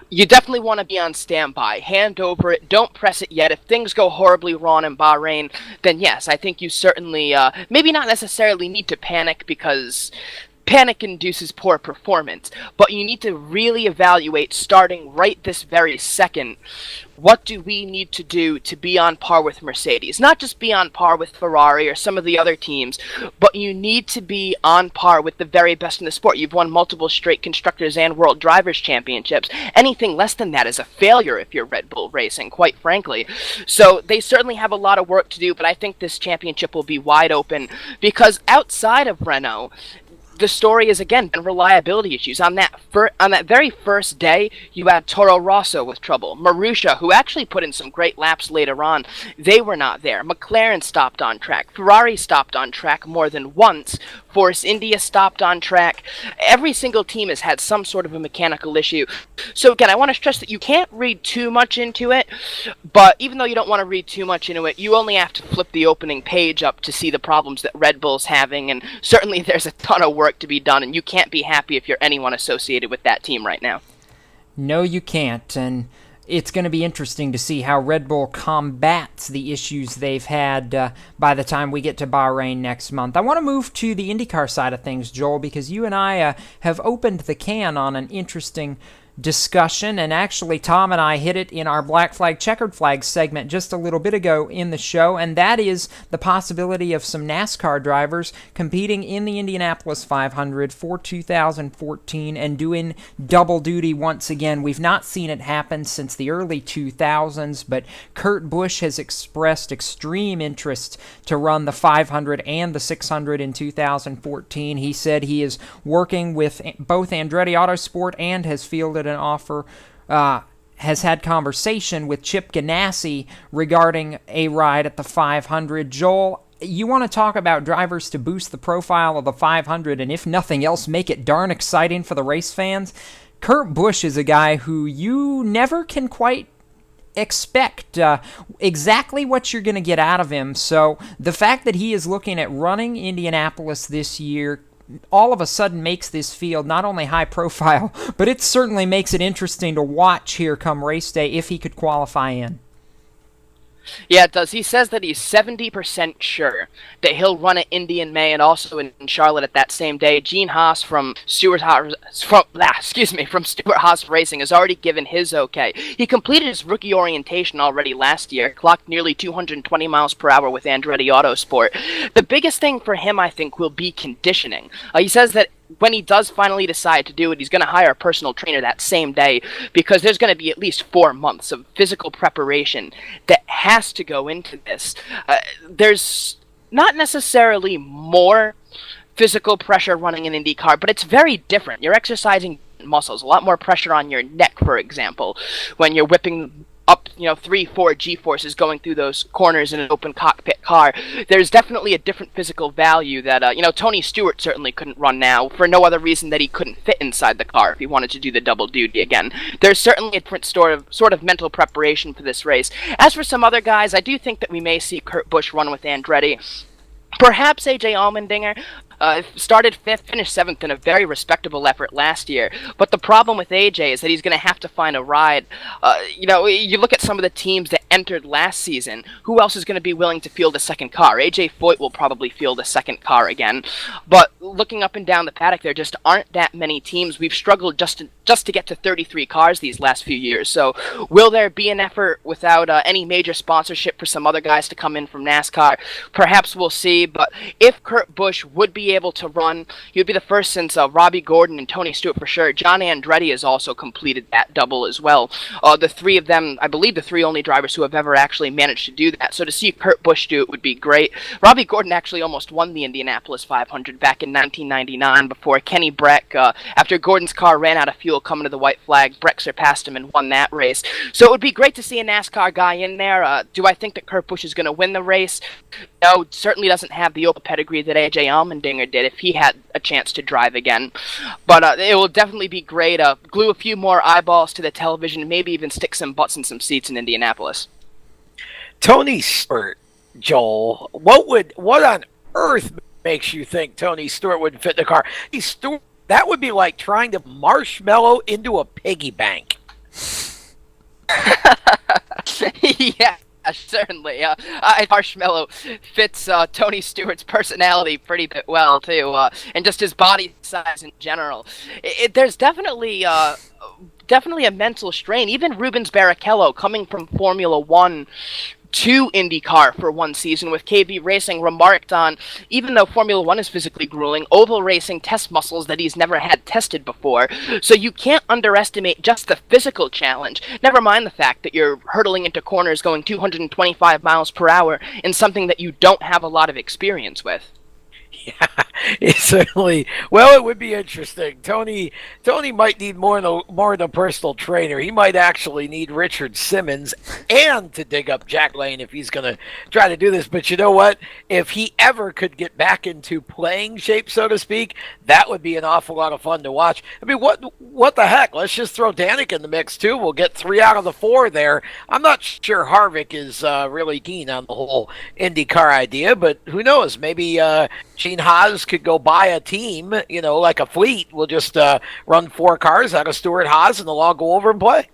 You definitely want to be on standby. Hand over it. Don't press it yet. If things go horribly wrong in Bahrain, then yes, I think you certainly maybe not necessarily need to panic, because panic induces poor performance, but you need to really evaluate, starting right this very second, what do we need to do to be on par with Mercedes? Not just be on par with Ferrari or some of the other teams, but you need to be on par with the very best in the sport. You've won multiple straight Constructors and World Drivers' Championships. Anything less than that is a failure if you're Red Bull Racing, quite frankly. So they certainly have a lot of work to do, but I think this championship will be wide open, because outside of Renault, the story is, again, reliability issues. On that very first day, you had Toro Rosso with trouble. Marussia, who actually put in some great laps later on, they were not there. McLaren stopped on track. Ferrari stopped on track more than once. Force India stopped on track. Every single team has had some sort of a mechanical issue. So again, I want to stress that you can't read too much into it, but even though you don't want to read too much into it, you only have to flip the opening page up to see the problems that Red Bull's having, and certainly there's a ton of work to be done, and you can't be happy if you're anyone associated with that team right now. No, you can't, and it's going to be interesting to see how Red Bull combats the issues they've had by the time we get to Bahrain next month. I want to move to the IndyCar side of things, Joel, because you and I have opened the can on an interesting discussion, and actually Tom and I hit it in our Black Flag Checkered Flag segment just a little bit ago in the show, and that is the possibility of some NASCAR drivers competing in the Indianapolis 500 for 2014 and doing double duty once again. We've not seen it happen since the early 2000s, but Kurt Busch has expressed extreme interest to run the 500 and the 600 in 2014. He said he is working with both Andretti Autosport and has fielded an offer, has had conversation with Chip Ganassi regarding a ride at the 500. Joel, you want to talk about drivers to boost the profile of the 500 and, if nothing else, make it darn exciting for the race fans? Kurt Busch is a guy who you never can quite expect exactly what you're going to get out of him. So the fact that he is looking at running Indianapolis this year all of a sudden makes this field not only high profile, but it certainly makes it interesting to watch here come race day if he could qualify in. Yeah, it does. He says that he's 70% sure that he'll run at Indy in May and also in Charlotte at that same day. Gene Haas from Stewart Haas Racing has already given his okay. He completed his rookie orientation already last year, clocked nearly 220 miles per hour with Andretti Autosport. The biggest thing for him, I think, will be conditioning. He says that when he does finally decide to do it, he's going to hire a personal trainer that same day, because there's going to be at least 4 months of physical preparation that has to go into this. There's not necessarily more physical pressure running an IndyCar, but it's very different. You're exercising muscles, a lot more pressure on your neck, for example, when you're whipping up, 3-4 G-forces going through those corners in an open cockpit car. There's definitely a different physical value that, Tony Stewart certainly couldn't run now for no other reason that he couldn't fit inside the car if he wanted to do the double duty again. There's certainly a different sort of mental preparation for this race. As for some other guys, I do think that we may see Kurt Busch run with Andretti. Perhaps A.J. Allmendinger. Started 5th, finished 7th in a very respectable effort last year. But the problem with AJ is that he's going to have to find a ride. You look at some of the teams that entered last season. Who else is going to be willing to field a second car? AJ Foyt will probably field a second car again. But looking up and down the paddock, there just aren't that many teams. We've struggled just to get to 33 cars these last few years. So will there be an effort without any major sponsorship for some other guys to come in from NASCAR? Perhaps we'll see. But if Kurt Busch would be able to run, he would be the first since Robbie Gordon and Tony Stewart for sure. John Andretti has also completed that double as well. The three of them, I believe the three only drivers who have ever actually managed to do that. So to see Kurt Busch do it would be great. Robbie Gordon actually almost won the Indianapolis 500 back in 1999 before Kenny Breck, after Gordon's car ran out of fuel coming to the white flag, Breck surpassed him and won that race. So it would be great to see a NASCAR guy in there. Do I think that Kurt Busch is going to win the race? No, certainly doesn't have the open pedigree that A.J. Allmendinger did if he had a chance to drive again. But it will definitely be great. Glue a few more eyeballs to the television, maybe even stick some butts in some seats in Indianapolis. Tony Stewart, Joel, what on earth makes you think Tony Stewart would fit in the car? That would be like trying to marshmallow into a piggy bank. Yeah. Certainly. Marshmallow fits Tony Stewart's personality pretty bit well, too, and just his body size in general. There's definitely a mental strain. Even Rubens Barrichello, coming from Formula One to IndyCar for one season with KB Racing, remarked on, even though Formula One is physically grueling, oval racing tests muscles that he's never had tested before. So you can't underestimate just the physical challenge. Never mind the fact that you're hurtling into corners going 225 miles per hour in something that you don't have a lot of experience with. Yeah, it certainly. Well, it would be interesting. Tony might need more than a personal trainer. He might actually need Richard Simmons and to dig up Jack Lane if he's going to try to do this. But you know what? If he ever could get back into playing shape, so to speak, that would be an awful lot of fun to watch. I mean, what the heck? Let's just throw Danik in the mix too. We'll get 3 out of the 4 there. I'm not sure Harvick is really keen on the whole IndyCar idea, but who knows? Maybe Gene Haas could go buy a team, like a fleet. We'll just run 4 cars out of Stewart Haas, and they'll all go over and play.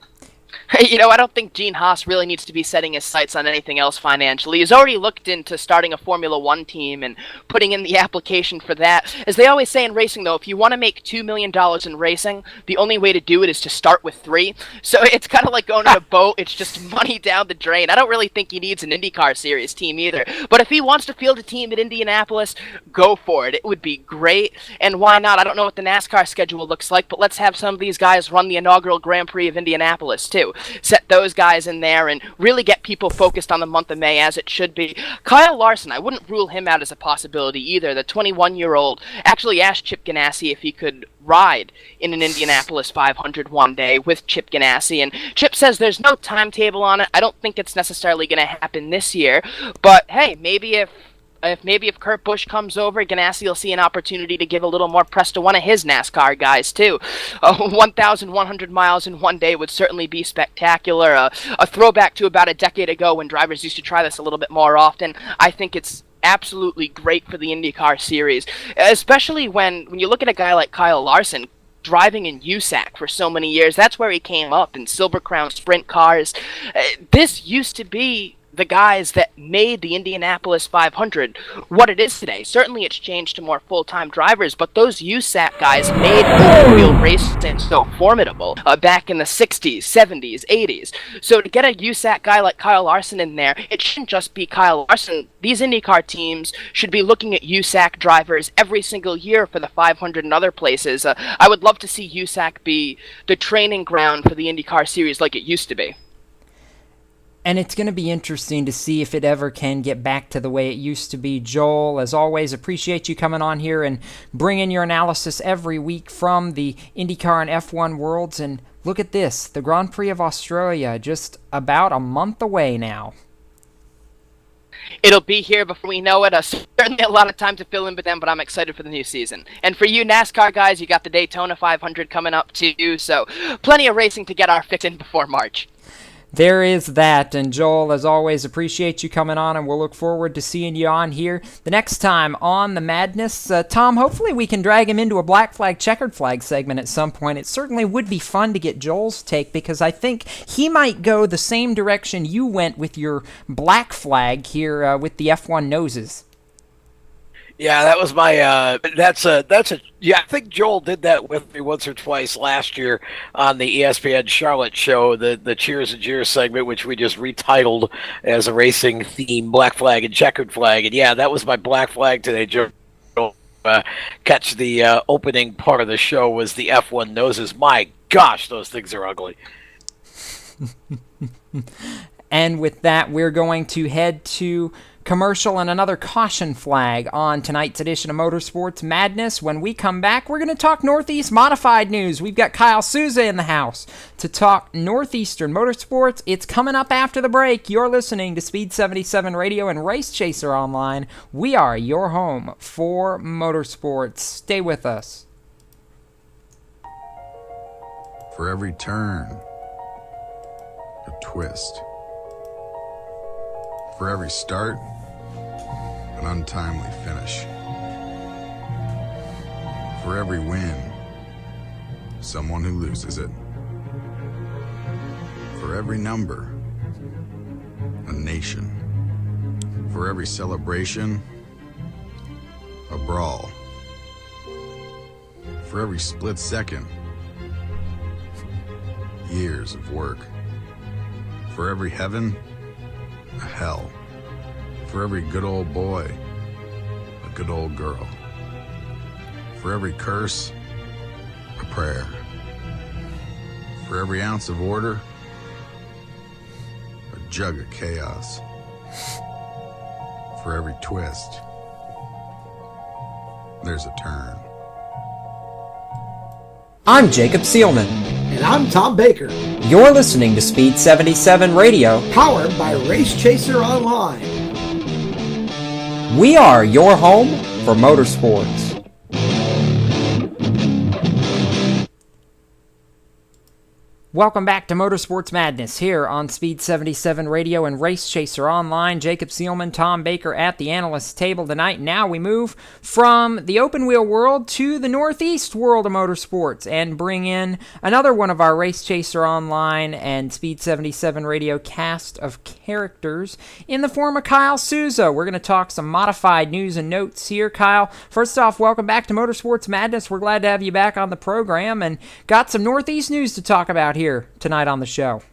I don't think Gene Haas really needs to be setting his sights on anything else financially. He's already looked into starting a Formula One team and putting in the application for that. As they always say in racing, though, if you want to make $2 million in racing, the only way to do it is to start with 3. So it's kind of like going on a boat. It's just money down the drain. I don't really think he needs an IndyCar Series team either. But if he wants to field a team at Indianapolis, go for it. It would be great. And why not? I don't know what the NASCAR schedule looks like, but let's have some of these guys run the inaugural Grand Prix of Indianapolis, too. Set those guys in there and really get people focused on the month of May as it should be. Kyle Larson, I wouldn't rule him out as a possibility either. The 21-year-old actually asked Chip Ganassi if he could ride in an Indianapolis 500 one day with Chip Ganassi, and Chip says there's no timetable on it. I don't think it's necessarily going to happen this year, but hey, maybe if Kurt Busch comes over, Ganassi will see an opportunity to give a little more press to one of his NASCAR guys, too. 1,100 miles in one day would certainly be spectacular. A throwback to about a decade ago when drivers used to try this a little bit more often. I think it's absolutely great for the IndyCar Series, especially when you look at a guy like Kyle Larson, driving in USAC for so many years. That's where he came up, in Silver Crown sprint cars. This used to be the guys that made the Indianapolis 500 what it is today. Certainly it's changed to more full-time drivers, but those USAC guys made open-wheel racing so formidable back in the 60s, 70s, 80s. So to get a USAC guy like Kyle Larson in there, it shouldn't just be Kyle Larson. These IndyCar teams should be looking at USAC drivers every single year for the 500 and other places. I would love to see USAC be the training ground for the IndyCar Series like it used to be. And it's going to be interesting to see if it ever can get back to the way it used to be. Joel, as always, appreciate you coming on here and bringing your analysis every week from the IndyCar and F1 worlds. And look at this, the Grand Prix of Australia, just about a month away now. It'll be here before we know it. Certainly a lot of time to fill in with them, but I'm excited for the new season. And for you NASCAR guys, you got the Daytona 500 coming up too, so plenty of racing to get our fix in before March. There is that, and Joel, as always, appreciate you coming on, and we'll look forward to seeing you on here the next time on The Madness. Tom, hopefully we can drag him into a black flag, checkered flag segment at some point. It certainly would be fun to get Joel's take, because I think he might go the same direction you went with your black flag here with the F1 noses. Yeah, that was my, yeah, I think Joel did that with me once or twice last year on the ESPN Charlotte show, the Cheers and Jeers segment, which we just retitled as a racing theme, Black Flag and Checkered Flag. And yeah, that was my black flag today, Joel. Catch the opening part of the show was the F1 noses. My gosh, those things are ugly. And with that, we're going to head to commercial and another caution flag on tonight's edition of Motorsports Madness. When we come back, we're going to talk Northeast Modified news. We've got Kyle Souza in the house to talk Northeastern Motorsports. It's coming up after the break. You're listening to Speed77 Radio and Race Chaser Online. We are your home for motorsports. Stay with us. For every turn, a twist. For every start, an untimely finish. For every win, someone who loses it. For every number, a nation. For every celebration, a brawl. For every split second, years of work. For every heaven, a hell. For every good old boy, a good old girl. For every curse, a prayer. For every ounce of order, a jug of chaos. For every twist, there's a turn. I'm Jacob Seelman. And I'm Tom Baker. You're listening to Speed77 Radio, Powered by Race Chaser Online. We are your home for motorsports. Welcome back to Motorsports Madness here on Speed77 Radio and Race Chaser Online. Jacob Seelman, Tom Baker at the analyst table tonight. Now we move from the open wheel world to the Northeast world of motorsports and bring in another one of our Race Chaser Online and Speed77 Radio cast of characters in the form of Kyle Souza. We're going to talk some modified news and notes here. Kyle, first off, welcome back to Motorsports Madness. We're glad to have you back on the program and got some Northeast news to talk about here tonight on the show.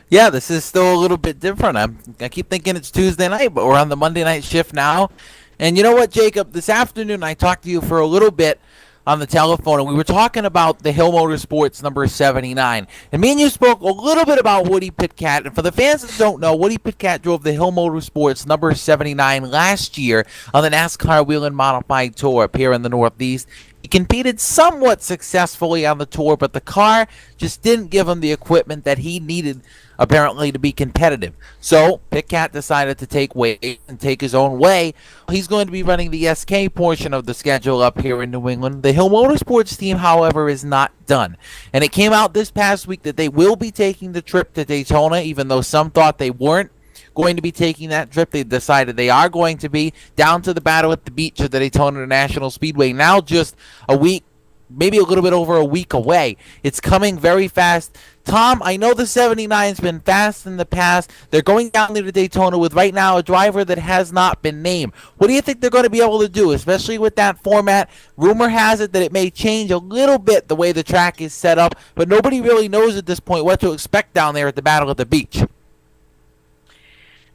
Yeah, this is still a little bit different. I keep thinking it's Tuesday night, but we're on the Monday night shift now. And you know what, Jacob? This afternoon I talked to you for a little bit on the telephone, and we were talking about the Hill Motorsports number 79. And me and you spoke a little bit about Woody Pitkat. And for the fans that don't know, Woody Pitkat drove the Hill Motorsports number 79 last year on the NASCAR Wheel and Modified Tour up here in the Northeast. He competed somewhat successfully on the tour, but the car just didn't give him the equipment that he needed, apparently, to be competitive. So Pitkat decided to take weight and take his own way. He's going to be running the SK portion of the schedule up here in New England. The Hill Motorsports team, however, is not done. And it came out this past week that they will be taking the trip to Daytona, even though some thought they weren't going to be taking that trip. They decided they are going to be down to the battle at the beach of the Daytona International Speedway, now just a week, maybe a little bit over a week away. It's coming very fast. Tom, I know the 79's been fast in the past. They're going down there to Daytona with right now a driver that has not been named. What do you think they're going to be able to do, especially with that format? Rumor has it that it may change a little bit the way the track is set up, but nobody really knows at this point what to expect down there at the Battle at the Beach.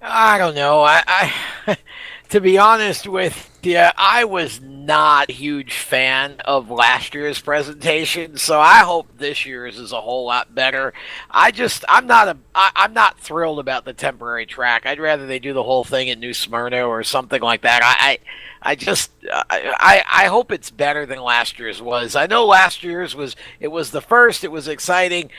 I don't know. I to be honest with you, I was not a huge fan of last year's presentation, so I hope this year's is a whole lot better. I'm not thrilled about the temporary track. I'd rather they do the whole thing in New Smyrna or something like that. I hope it's better than last year's was. I know last year's was the first. It was exciting.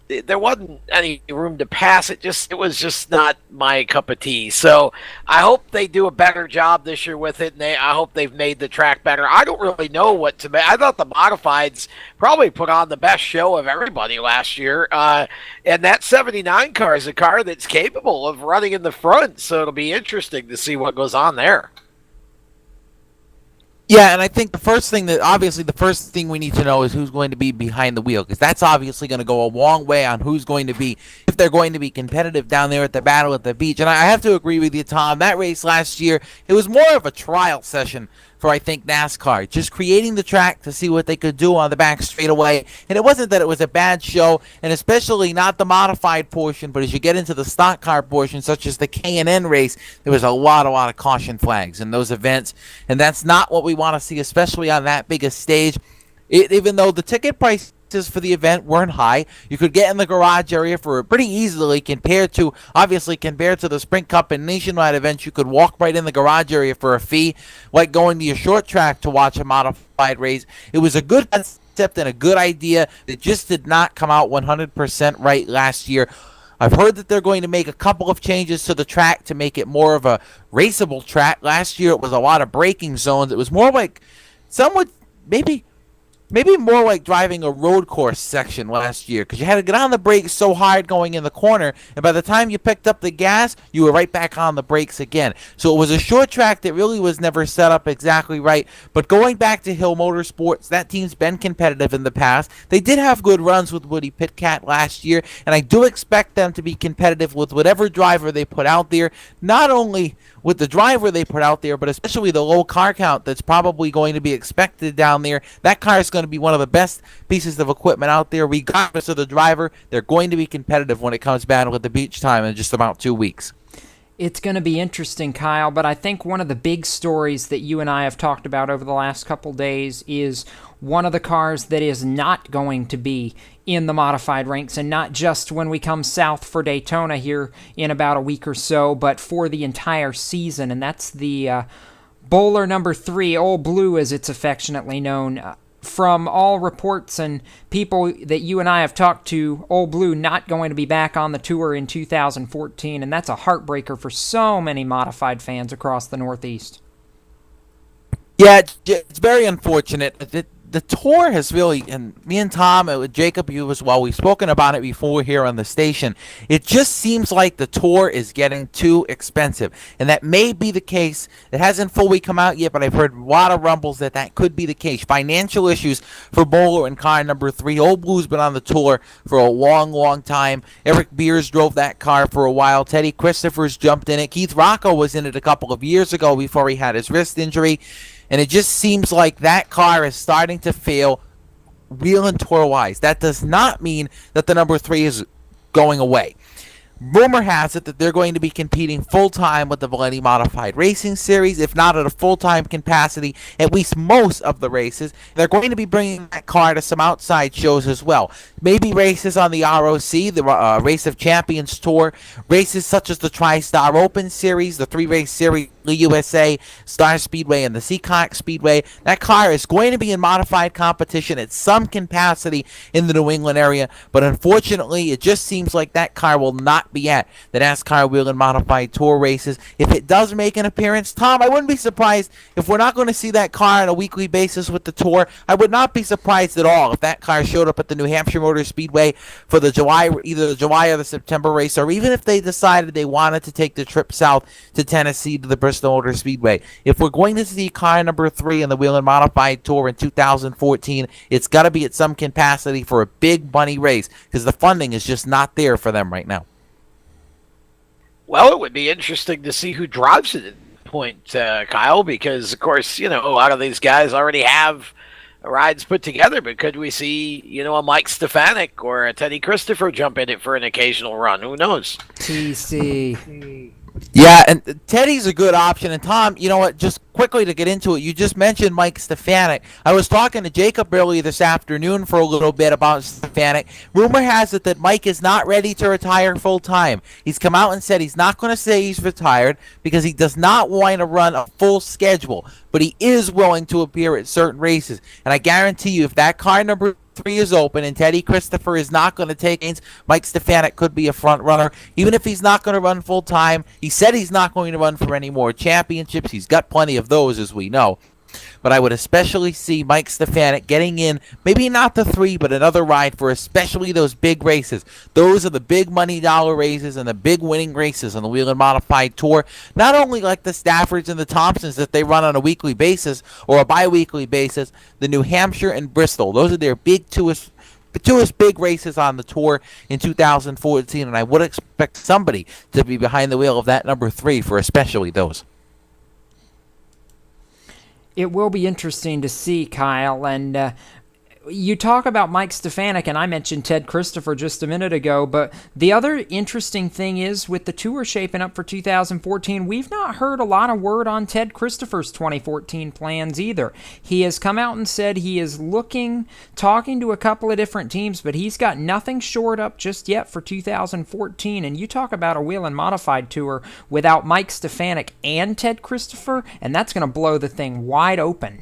There wasn't any room to pass. It was just not my cup of tea. So I hope they do a better job this year with it, and I hope they've made the track better. I don't really know what to make. I thought the Modifieds probably put on the best show of everybody last year, and that 79 car is a car that's capable of running in the front, so it'll be interesting to see what goes on there. Yeah, and I think the first thing we need to know is who's going to be behind the wheel, because that's obviously going to go a long way on who's going to be, if they're going to be competitive down there at the Battle at the Beach. And I have to agree with you, Tom. That race last year, it was more of a trial session for, I think, NASCAR, just creating the track to see what they could do on the back straightaway. And it wasn't that it was a bad show, and especially not the modified portion, but as you get into the stock car portion, such as the K&N race, there was a lot of caution flags in those events, and that's not what we want to see, especially on that big a stage. Even though the ticket prices for the event weren't high, you could get in the garage area for pretty easily compared to the Sprint Cup and Nationwide events. You could walk right in the garage area for a fee, like going to your short track to watch a modified race. It was a good concept and a good idea that just did not come out 100% right last year. I've heard that they're going to make a couple of changes to the track to make it more of a raceable track. Last year it was a lot of braking zones. It was more like somewhat maybe more like driving a road course section last year, because you had to get on the brakes so hard going in the corner, and by the time you picked up the gas, you were right back on the brakes again. So it was a short track that really was never set up exactly right. But going back to Hill Motorsports, that team's been competitive in the past. They did have good runs with Woody Pitkat last year, and I do expect them to be competitive with whatever driver they put out there, not only with the driver they put out there, but especially the low car count that's probably going to be expected down there. That car is going to be one of the best pieces of equipment out there, regardless of the driver. They're going to be competitive when it comes Battle at the Beach time in just about 2 weeks. It's going to be interesting, Kyle, but I think one of the big stories that you and I have talked about over the last couple days is one of the cars that is not going to be in the modified ranks, and not just when we come south for Daytona here in about a week or so, but for the entire season, and that's the Bowler number 3, Old Blue as it's affectionately known. From all reports and people that you and I have talked to, Old Blue not going to be back on the tour in 2014, and that's a heartbreaker for so many modified fans across the Northeast. Yeah, it's very unfortunate. the tour has really, and me and Tom, and with Jacob, you as well, we've spoken about it before here on the station. It just seems like the tour is getting too expensive, and that may be the case. It hasn't fully come out yet, but I've heard a lot of rumbles that could be the case. Financial issues for Bowler and car number 3. Old Blue's been on the tour for a long, long time. Eric Beers drove that car for a while. Teddy Christopher's jumped in it. Keith Rocco was in it a couple of years ago before he had his wrist injury. And it just seems like that car is starting to fail wheel and tour-wise. That does not mean that the number 3 is going away. Rumor has it that they're going to be competing full-time with the Valenti Modified Racing Series, if not at a full-time capacity, at least most of the races. They're going to be bringing that car to some outside shows as well. Maybe races on the ROC, the Race of Champions Tour, races such as the TriStar Open Series, the 3-race series, the USA, Star Speedway, and the Seacock Speedway. That car is going to be in modified competition at some capacity in the New England area, but unfortunately, it just seems like that car will not be at the NASCAR Wheel and Modified Tour races. If it does make an appearance, Tom, I wouldn't be surprised if we're not going to see that car on a weekly basis with the Tour. I would not be surprised at all if that car showed up at the New Hampshire Motor Speedway for the either the July or the September race, or even if they decided they wanted to take the trip south to Tennessee to the Bristol Motor Speedway. If we're going to see car number 3 in the Wheel and Modified Tour in 2014, it's got to be at some capacity for a big money race, because the funding is just not there for them right now. Well, it would be interesting to see who drives it at that point, Kyle, because, of course, a lot of these guys already have rides put together, but could we see, a Mike Stefanik or a Teddy Christopher jump in it for an occasional run? Who knows? TC. Yeah, and Teddy's a good option. And Tom, you know what, just quickly to get into it, you just mentioned Mike Stefanik. I was talking to Jacob earlier this afternoon for a little bit about Stefanik. Rumor has it that Mike is not ready to retire full-time. He's come out and said he's not going to say he's retired because he does not want to run a full schedule, but he is willing to appear at certain races. And I guarantee you, if that car number 3 is open and Teddy Christopher is not going to take gains, Mike Stefanik could be a front runner. Even if he's not going to run full time, he said he's not going to run for any more championships. He's got plenty of those, as we know. But I would especially see Mike Stefanik getting in, maybe not the 3, but another ride for especially those big races. Those are the big money dollar races and the big winning races on the Wheel and Modified Tour. Not only like the Staffords and the Thompsons that they run on a weekly basis or a bi-weekly basis, the New Hampshire and Bristol. Those are their big two big races on the tour in 2014, and I would expect somebody to be behind the wheel of that number 3 for especially those. It will be interesting to see, Kyle, and you talk about Mike Stefanik, and I mentioned Ted Christopher just a minute ago, but the other interesting thing is with the tour shaping up for 2014, we've not heard a lot of word on Ted Christopher's 2014 plans either. He has come out and said he is talking to a couple of different teams, but he's got nothing shored up just yet for 2014, and you talk about a Wheel and Modified Tour without Mike Stefanik and Ted Christopher, and that's going to blow the thing wide open.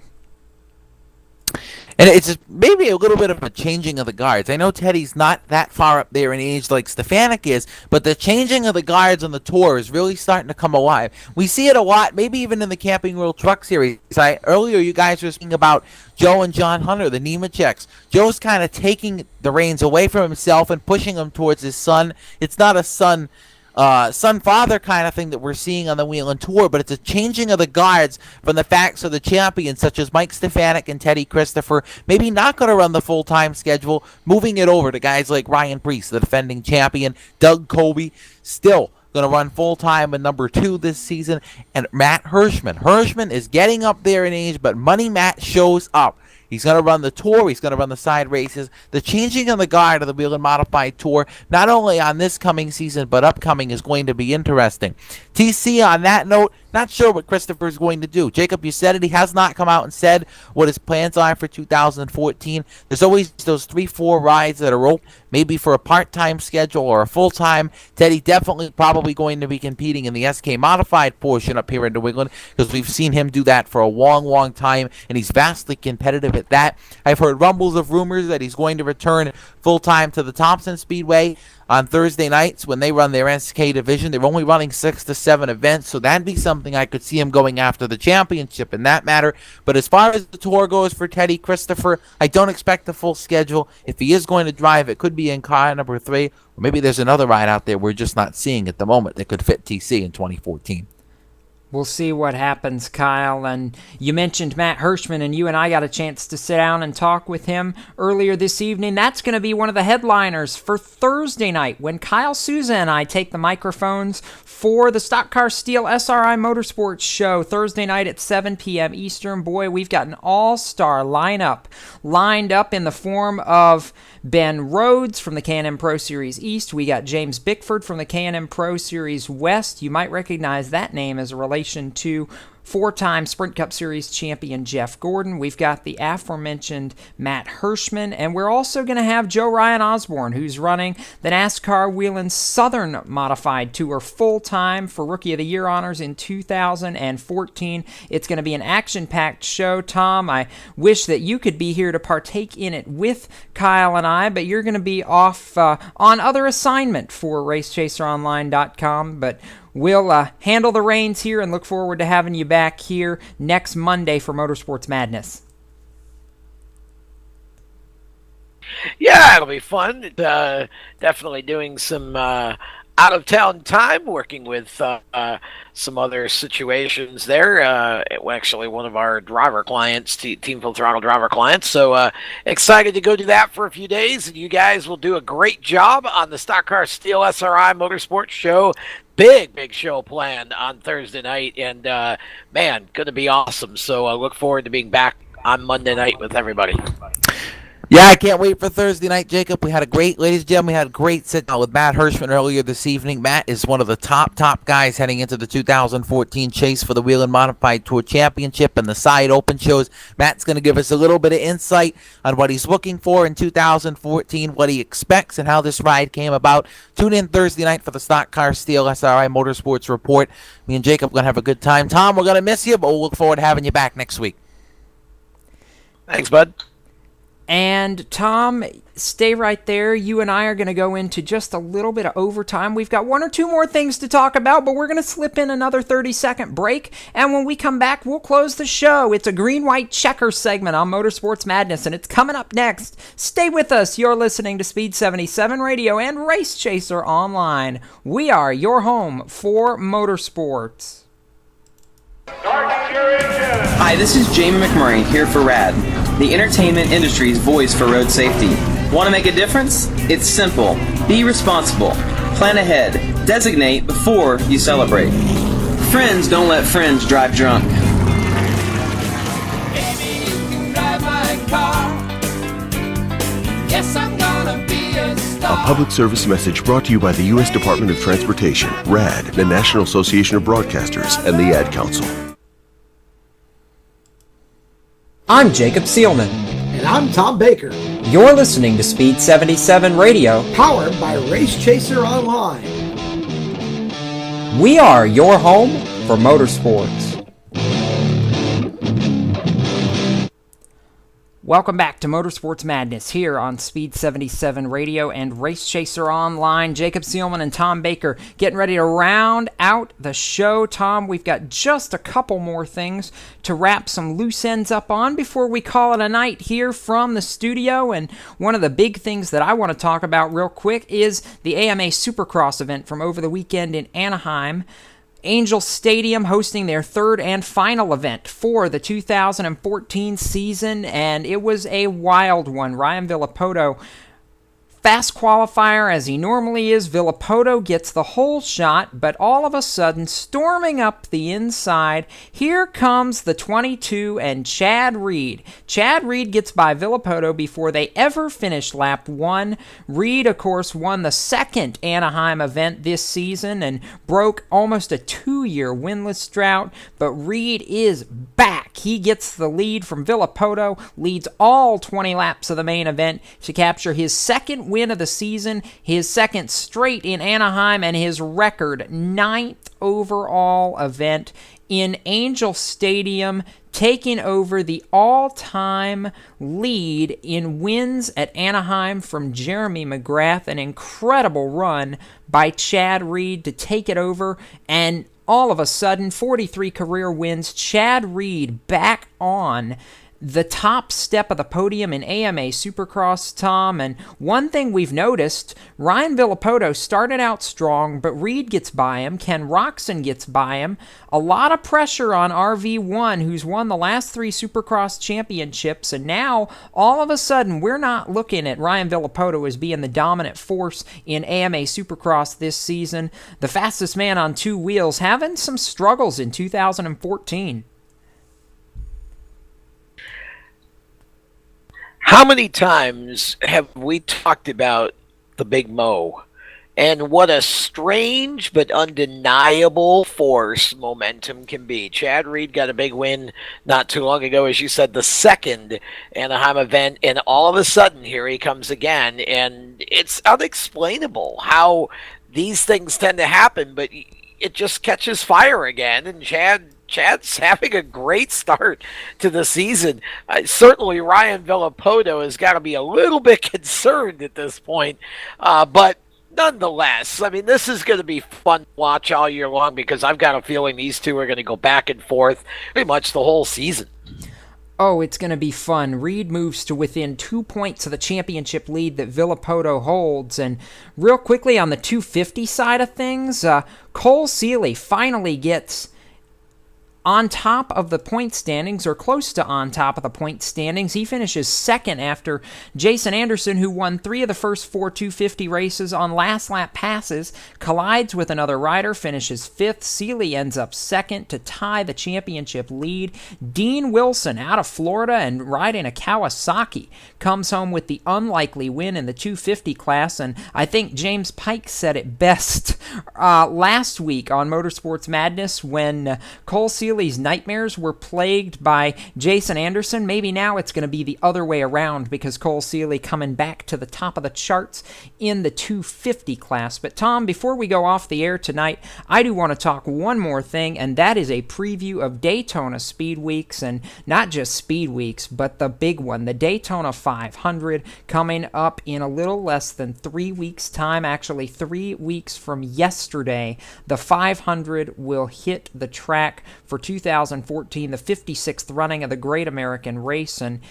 And it's maybe a little bit of a changing of the guards. I know Teddy's not that far up there in age like Stefanik is, but the changing of the guards on the tour is really starting to come alive. We see it a lot, maybe even in the Camping World Truck Series. Earlier, you guys were speaking about Joe and John Hunter, the Nemecheks. Joe's kind of taking the reins away from himself and pushing them towards his son. It's not a son-father kind of thing that we're seeing on the Wheel and Tour, but it's a changing of the guards from the facts of the champions, such as Mike Stefanik and Teddy Christopher, maybe not going to run the full-time schedule, moving it over to guys like Ryan Preece, the defending champion, Doug Colby, still going to run full-time in number 2 this season, and Matt Hirschman. Hirschman is getting up there in age, but Money Matt shows up. He's going to run the tour. He's going to run the side races. The changing of the guard of the Wheel and Modified Tour, not only on this coming season, but upcoming, is going to be interesting. TC, on that note, not sure what Christopher's going to do. Jacob, you said it. He has not come out and said what his plans are for 2014. There's always those 3-4 rides that are open, maybe for a part-time schedule or a full-time. Teddy definitely probably going to be competing in the SK Modified portion up here in New England, because we've seen him do that for a long, long time, and he's vastly competitive at that. I've heard rumors that he's going to return full-time to the Thompson Speedway. on Thursday nights when they run their SK division. They're only running 6 to 7 events, so that'd be something I could see him going after the championship in that matter. But as far as the tour goes for Teddy Christopher, I don't expect a full schedule. If he is going to drive, it could be in car number 3, or maybe there's another ride out there we're just not seeing at the moment that could fit TC in 2014. We'll see what happens, Kyle. And you mentioned Matt Hirschman, and you and I got a chance to sit down and talk with him earlier this evening. That's going to be one of the headliners for Thursday night when Kyle Souza and I take the microphones for the Stock Car Steel SRI Motorsports show Thursday night at 7 p.m. Eastern. Boy, we've got an all-star lineup lined up in the form of Ben Rhodes from the K&M Pro Series East. We got James Bickford from the K&M Pro Series West. You might recognize that name as a relation to 4-time Sprint Cup Series champion Jeff Gordon. We've got the aforementioned Matt Hirschman, and we're also going to have Joe Ryan Osborne, who's running the NASCAR Whelen Southern Modified Tour full-time for Rookie of the Year honors in 2014. It's going to be an action-packed show. Tom, I wish that you could be here to partake in it with Kyle and I, but you're going to be off on other assignment for RaceChaserOnline.com, but we'll handle the reins here and look forward to having you back here next Monday for Motorsports Madness. Yeah, it'll be fun. Definitely doing some out-of-town time, working with some other situations there. Actually, one of our driver clients, Team Full Throttle driver clients. So excited to go do that for a few days. And you guys will do a great job on the Stock Car Steel SRI Motorsports show. Big show planned on Thursday night, and man, going to be awesome. So I look forward to being back on Monday night with everybody. Yeah, I can't wait for Thursday night, Jacob. Ladies and gentlemen, we had a great sit-down with Matt Hirschman earlier this evening. Matt is one of the top guys heading into the 2014 chase for the Whelen Modified Tour Championship and the side open shows. Matt's going to give us a little bit of insight on what he's looking for in 2014, what he expects, and how this ride came about. Tune in Thursday night for the Stock Car Steel SRI Motorsports Report. Me and Jacob are going to have a good time. Tom, we're going to miss you, but we'll look forward to having you back next week. Thanks, bud. And Tom, stay right there. You and I are going to go into just a little bit of overtime. We've got one or two more things to talk about, but we're going to slip in another 30-second break. And when we come back, we'll close the show. It's a green-white checker segment on Motorsports Madness, and it's coming up next. Stay with us. You're listening to Speed77 Radio and Race Chaser Online. We are your home for motorsports. Hi, this is Jamie McMurray here for RAD, the entertainment industry's voice for road safety. Want to make a difference? It's simple. Be responsible. Plan ahead. Designate before you celebrate. Friends don't let friends drive drunk. Baby, you can drive my car. Yes, I'm gonna be a star. A public service message brought to you by the U.S. Department of Transportation, RAD, the National Association of Broadcasters, and the Ad Council. I'm Jacob Seelman. And I'm Tom Baker. You're listening to Speed77 Radio, powered by Race Chaser Online. We are your home for motorsports. Welcome back to Motorsports Madness here on Speed77 Radio and Race Chaser Online. Jacob Seelman and Tom Baker getting ready to round out the show. Tom, we've got just a couple more things to wrap some loose ends up on before we call it a night here from the studio. And one of the big things that I want to talk about real quick is the AMA Supercross event from over the weekend in Anaheim. Angel Stadium hosting their third and final event for the 2014 season, and it was a wild one. Ryan Villopoto, fast qualifier as he normally is, Villopoto gets the whole shot, but all of a sudden, storming up the inside, here comes the 22 and Chad Reed. Chad Reed gets by Villopoto before they ever finish lap 1. Reed, of course, won the second Anaheim event this season and broke almost a 2-year winless drought, but Reed is back. He gets the lead from Villopoto, leads all 20 laps of the main event to capture his second win of the season, his second straight in Anaheim, and his record 9th overall event in Angel Stadium, taking over the all-time lead in wins at Anaheim from Jeremy McGrath. An incredible run by Chad Reed to take it over, and all of a sudden, 43 career wins. Chad Reed back on the top step of the podium in AMA Supercross, Tom. And one thing we've noticed, Ryan Villapoto started out strong, but Reed gets by him. Ken Roxon gets by him. A lot of pressure on RV1, who's won the last 3 Supercross championships. And now, all of a sudden, we're not looking at Ryan Villapoto as being the dominant force in AMA Supercross this season. The fastest man on 2 wheels having some struggles in 2014. How many times have we talked about the Big Mo and what a strange but undeniable force momentum can be? Chad Reed got a big win not too long ago, as you said, the second Anaheim event, and all of a sudden here he comes again, and it's unexplainable how these things tend to happen, but it just catches fire again, and Chad's having a great start to the season. Certainly Ryan Villapoto has got to be a little bit concerned at this point, but nonetheless, I mean, this is going to be fun to watch all year long, because I've got a feeling these two are going to go back and forth pretty much the whole season. Oh, it's going to be fun. Reed moves to within 2 points of the championship lead that Villapoto holds. And real quickly on the 250 side of things, Cole Seeley finally gets on top of the point standings, or close to on top of the point standings. He finishes second after Jason Anderson, who won 3 of the first 4 250 races on last lap passes, collides with another rider, finishes fifth. Seeley ends up second to tie the championship lead. Dean Wilson out of Florida and riding a Kawasaki comes home with the unlikely win in the 250 class, and I think James Pike said it best last week on Motorsports Madness when Cole Seeley's nightmares were plagued by Jason Anderson. Maybe now it's going to be the other way around, because Cole Seeley coming back to the top of the charts in the 250 class. But Tom, before we go off the air tonight, I do want to talk one more thing, and that is a preview of Daytona Speed Weeks, and not just Speed Weeks, but the big one, the Daytona 500, coming up in a little less than 3 weeks' time. Actually, 3 weeks from yesterday, the 500 will hit the track for 2014, the 56th running of the Great American Race. And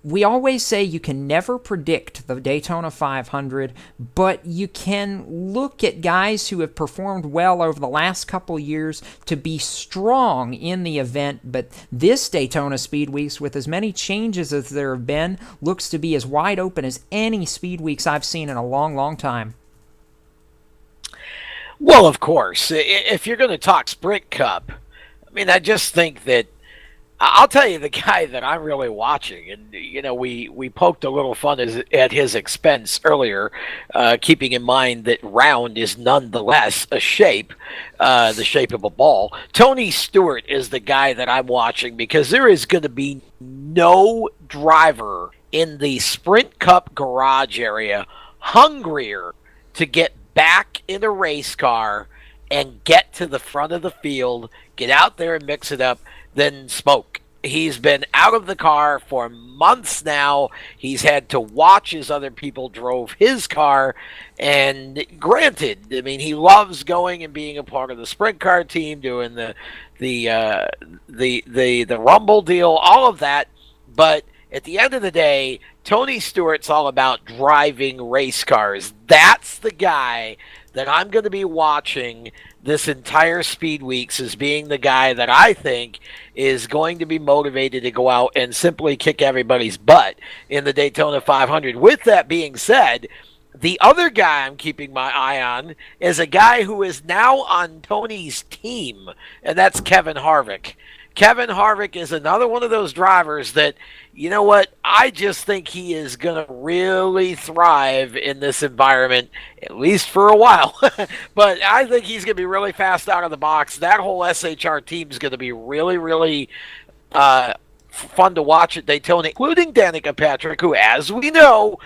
we always say you can never predict the Daytona 500, but you can look at guys who have performed well over the last couple years to be strong in the event. But this Daytona Speed Weeks, with as many changes as there have been, looks to be as wide open as any Speed Weeks I've seen in a long, long time. Well, of course, if you're going to talk Sprint Cup, I mean, I just think that, I'll tell you the guy that I'm really watching, and, you know, we poked a little fun at his expense earlier, keeping in mind that round is nonetheless a shape, the shape of a ball. Tony Stewart is the guy that I'm watching, because there is going to be no driver in the Sprint Cup garage area hungrier to get back in a race car and get to the front of the field, get out there and mix it up, than Smoke. He's been out of the car for months now. He's had to watch as other people drove his car, and granted, I mean, he loves going and being a part of the sprint car team, doing the Rumble deal, all of that, but at the end of the day, Tony Stewart's all about driving race cars. That's the guy that I'm going to be watching this entire Speed Weeks, as being the guy that I think is going to be motivated to go out and simply kick everybody's butt in the Daytona 500. With that being said, the other guy I'm keeping my eye on is a guy who is now on Tony's team, and that's Kevin Harvick. Kevin Harvick is another one of those drivers that, you know what, I just think he is going to really thrive in this environment, at least for a while. But I think he's going to be really fast out of the box. That whole SHR team is going to be really, really fun to watch at Daytona, including Danica Patrick, who, as we know,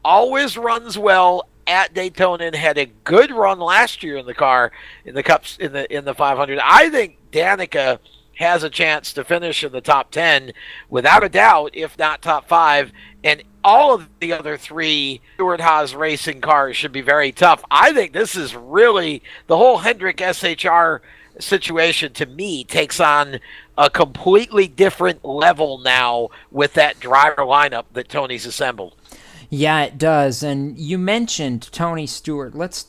always runs well at Daytona and had a good run last year in the car, in the Cups, in the 500. I think Danica has a chance to finish in the top 10 without a doubt, if not top 5, and all of the other 3 Stewart Haas racing cars should be very tough. I think this is really, the whole Hendrick SHR situation to me takes on a completely different level now with that driver lineup that Tony's assembled. Yeah, it does. And you mentioned Tony Stewart. Let's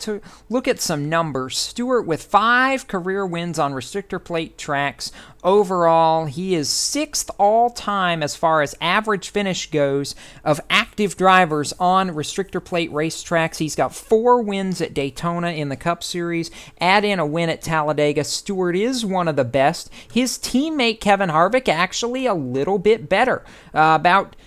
look at some numbers. Stewart with 5 career wins on restrictor plate tracks. Overall, he is 6th all-time as far as average finish goes of active drivers on restrictor plate racetracks. He's got 4 wins at Daytona in the Cup Series. Add in a win at Talladega. Stewart is one of the best. His teammate Kevin Harvick actually a little bit better. About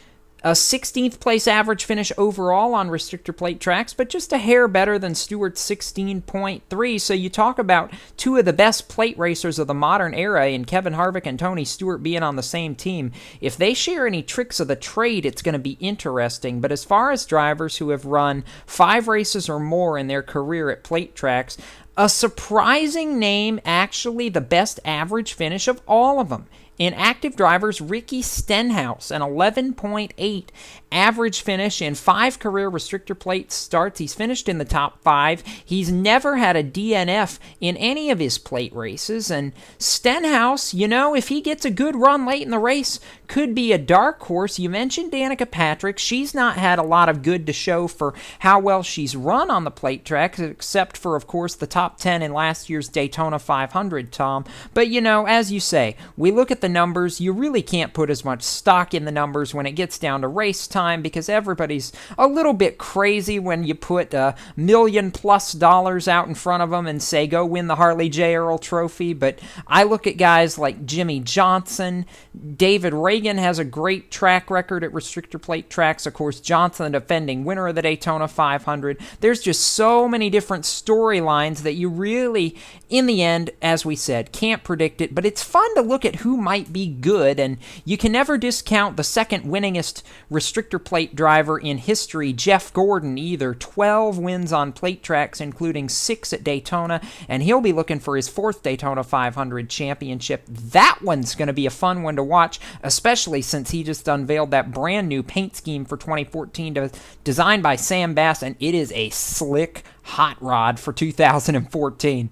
a 16th place average finish overall on restrictor plate tracks, but just a hair better than Stewart's 16.3. So you talk about 2 of the best plate racers of the modern era in Kevin Harvick and Tony Stewart being on the same team. If they share any tricks of the trade, it's going to be interesting. But as far as drivers who have run 5 races or more in their career at plate tracks, a surprising name, actually the best average finish of all of them. In active drivers, Ricky Stenhouse, an 11.8 average finish in 5 career restrictor plate starts. He's finished in the top 5. He's never had a DNF in any of his plate races. And Stenhouse, you know, if he gets a good run late in the race, could be a dark horse. You mentioned Danica Patrick. She's not had a lot of good to show for how well she's run on the plate track, except for, of course, the top 10 in last year's Daytona 500, Tom. But, you know, as you say, we look at the numbers. You really can't put as much stock in the numbers when it gets down to race time, because everybody's a little bit crazy when you put $1 million+ out in front of them and say, go win the Harley J. Earl Trophy. But I look at guys like Jimmy Johnson. David Reagan has a great track record at restrictor plate tracks. Of course, Johnson, the defending winner of the Daytona 500. There's just so many different storylines that you really, in the end, as we said, can't predict it. But it's fun to look at who might be good, and you can never discount the second winningest restrictor plate driver in history, Jeff Gordon, either. 12 wins on plate tracks, including 6 at Daytona, and he'll be looking for his 4th Daytona 500 championship. That one's going to be a fun one to watch, especially since he just unveiled that brand new paint scheme for 2014 designed by Sam Bass, and it is a slick hot rod for 2014.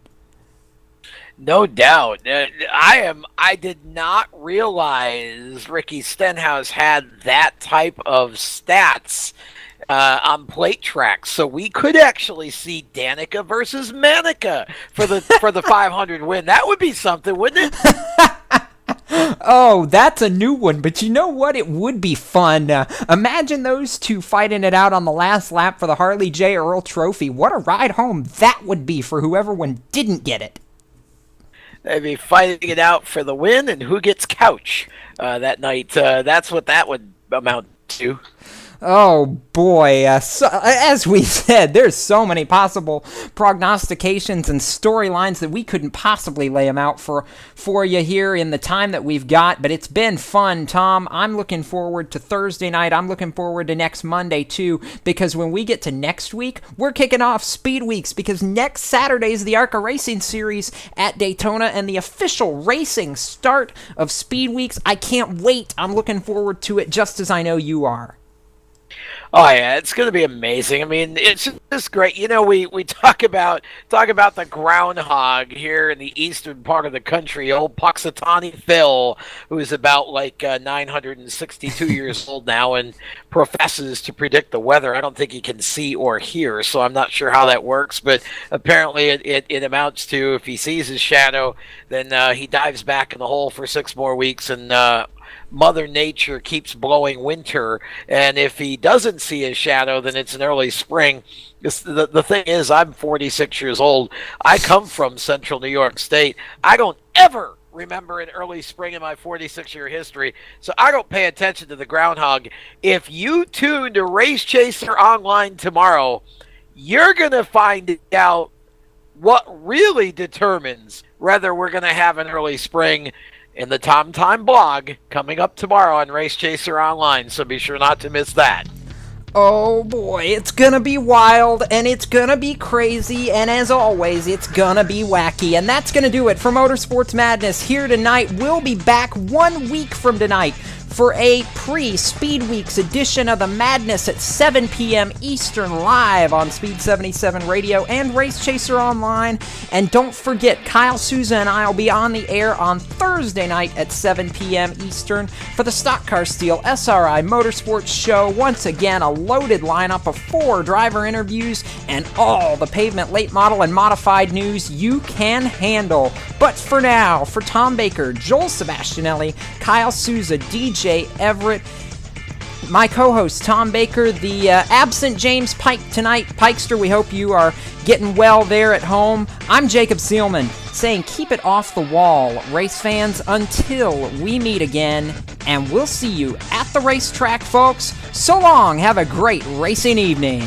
No doubt. I did not realize Ricky Stenhouse had that type of stats on plate tracks. So we could actually see Danica versus Manica for the 500 win. That would be something, wouldn't it? Oh, that's a new one, but you know what? It would be fun. Imagine those two fighting it out on the last lap for the Harley J. Earl Trophy. What a ride home that would be for whoever one didn't get it. They'd be fighting it out for the win and who gets couch that night. That's what that would amount to. Oh boy, so, as we said, there's so many possible prognostications and storylines that we couldn't possibly lay them out for you here in the time that we've got, but it's been fun, Tom. I'm looking forward to Thursday night. I'm looking forward to next Monday, too, because when we get to next week, we're kicking off Speed Weeks, because next Saturday is the ARCA Racing Series at Daytona and the official racing start of Speed Weeks. I can't wait. I'm looking forward to it just as I know you are. Oh yeah, it's going to be amazing. I mean, it's just great. You know, we talk about the groundhog here in the eastern part of the country, old Puxatawny Phil, who is about like 962 years old now and professes to predict the weather. I don't think he can see or hear, so I'm not sure how that works, but apparently it amounts to if he sees his shadow, then he dives back in the hole for 6 more weeks and Mother Nature keeps blowing winter, and if he doesn't see his shadow, then it's an early spring. The thing is, I'm 46 years old. I come from central New York State. I don't ever remember an early spring in my 46-year history, so I don't pay attention to the groundhog. If you tune to Race Chaser Online tomorrow, you're going to find out what really determines whether we're going to have an early spring in the Tom Time blog coming up tomorrow on Race Chaser Online, so be sure not to miss that. Oh boy, it's gonna be wild, and it's gonna be crazy, and as always, it's gonna be wacky. And that's gonna do it for Motorsports Madness here tonight. We'll be back 1 week from tonight for a pre-Speed Weeks edition of the Madness at 7 p.m. Eastern live on Speed77 Radio and Race Chaser Online. And don't forget, Kyle Souza and I will be on the air on Thursday night at 7 p.m. Eastern for the Stock Car Steel SRI Motorsports Show. Once again, a loaded lineup of 4 driver interviews and all the pavement late model and modified news you can handle. But for now, for Tom Baker, Joel Sebastianelli, Kyle Souza, DJ Everett, my co-host Tom Baker, the absent James Pike tonight. Pikester, we hope you are getting well there at home. I'm Jacob Seelman saying keep it off the wall, race fans, until we meet again, and we'll see you at the racetrack, folks. So long, have a great racing evening.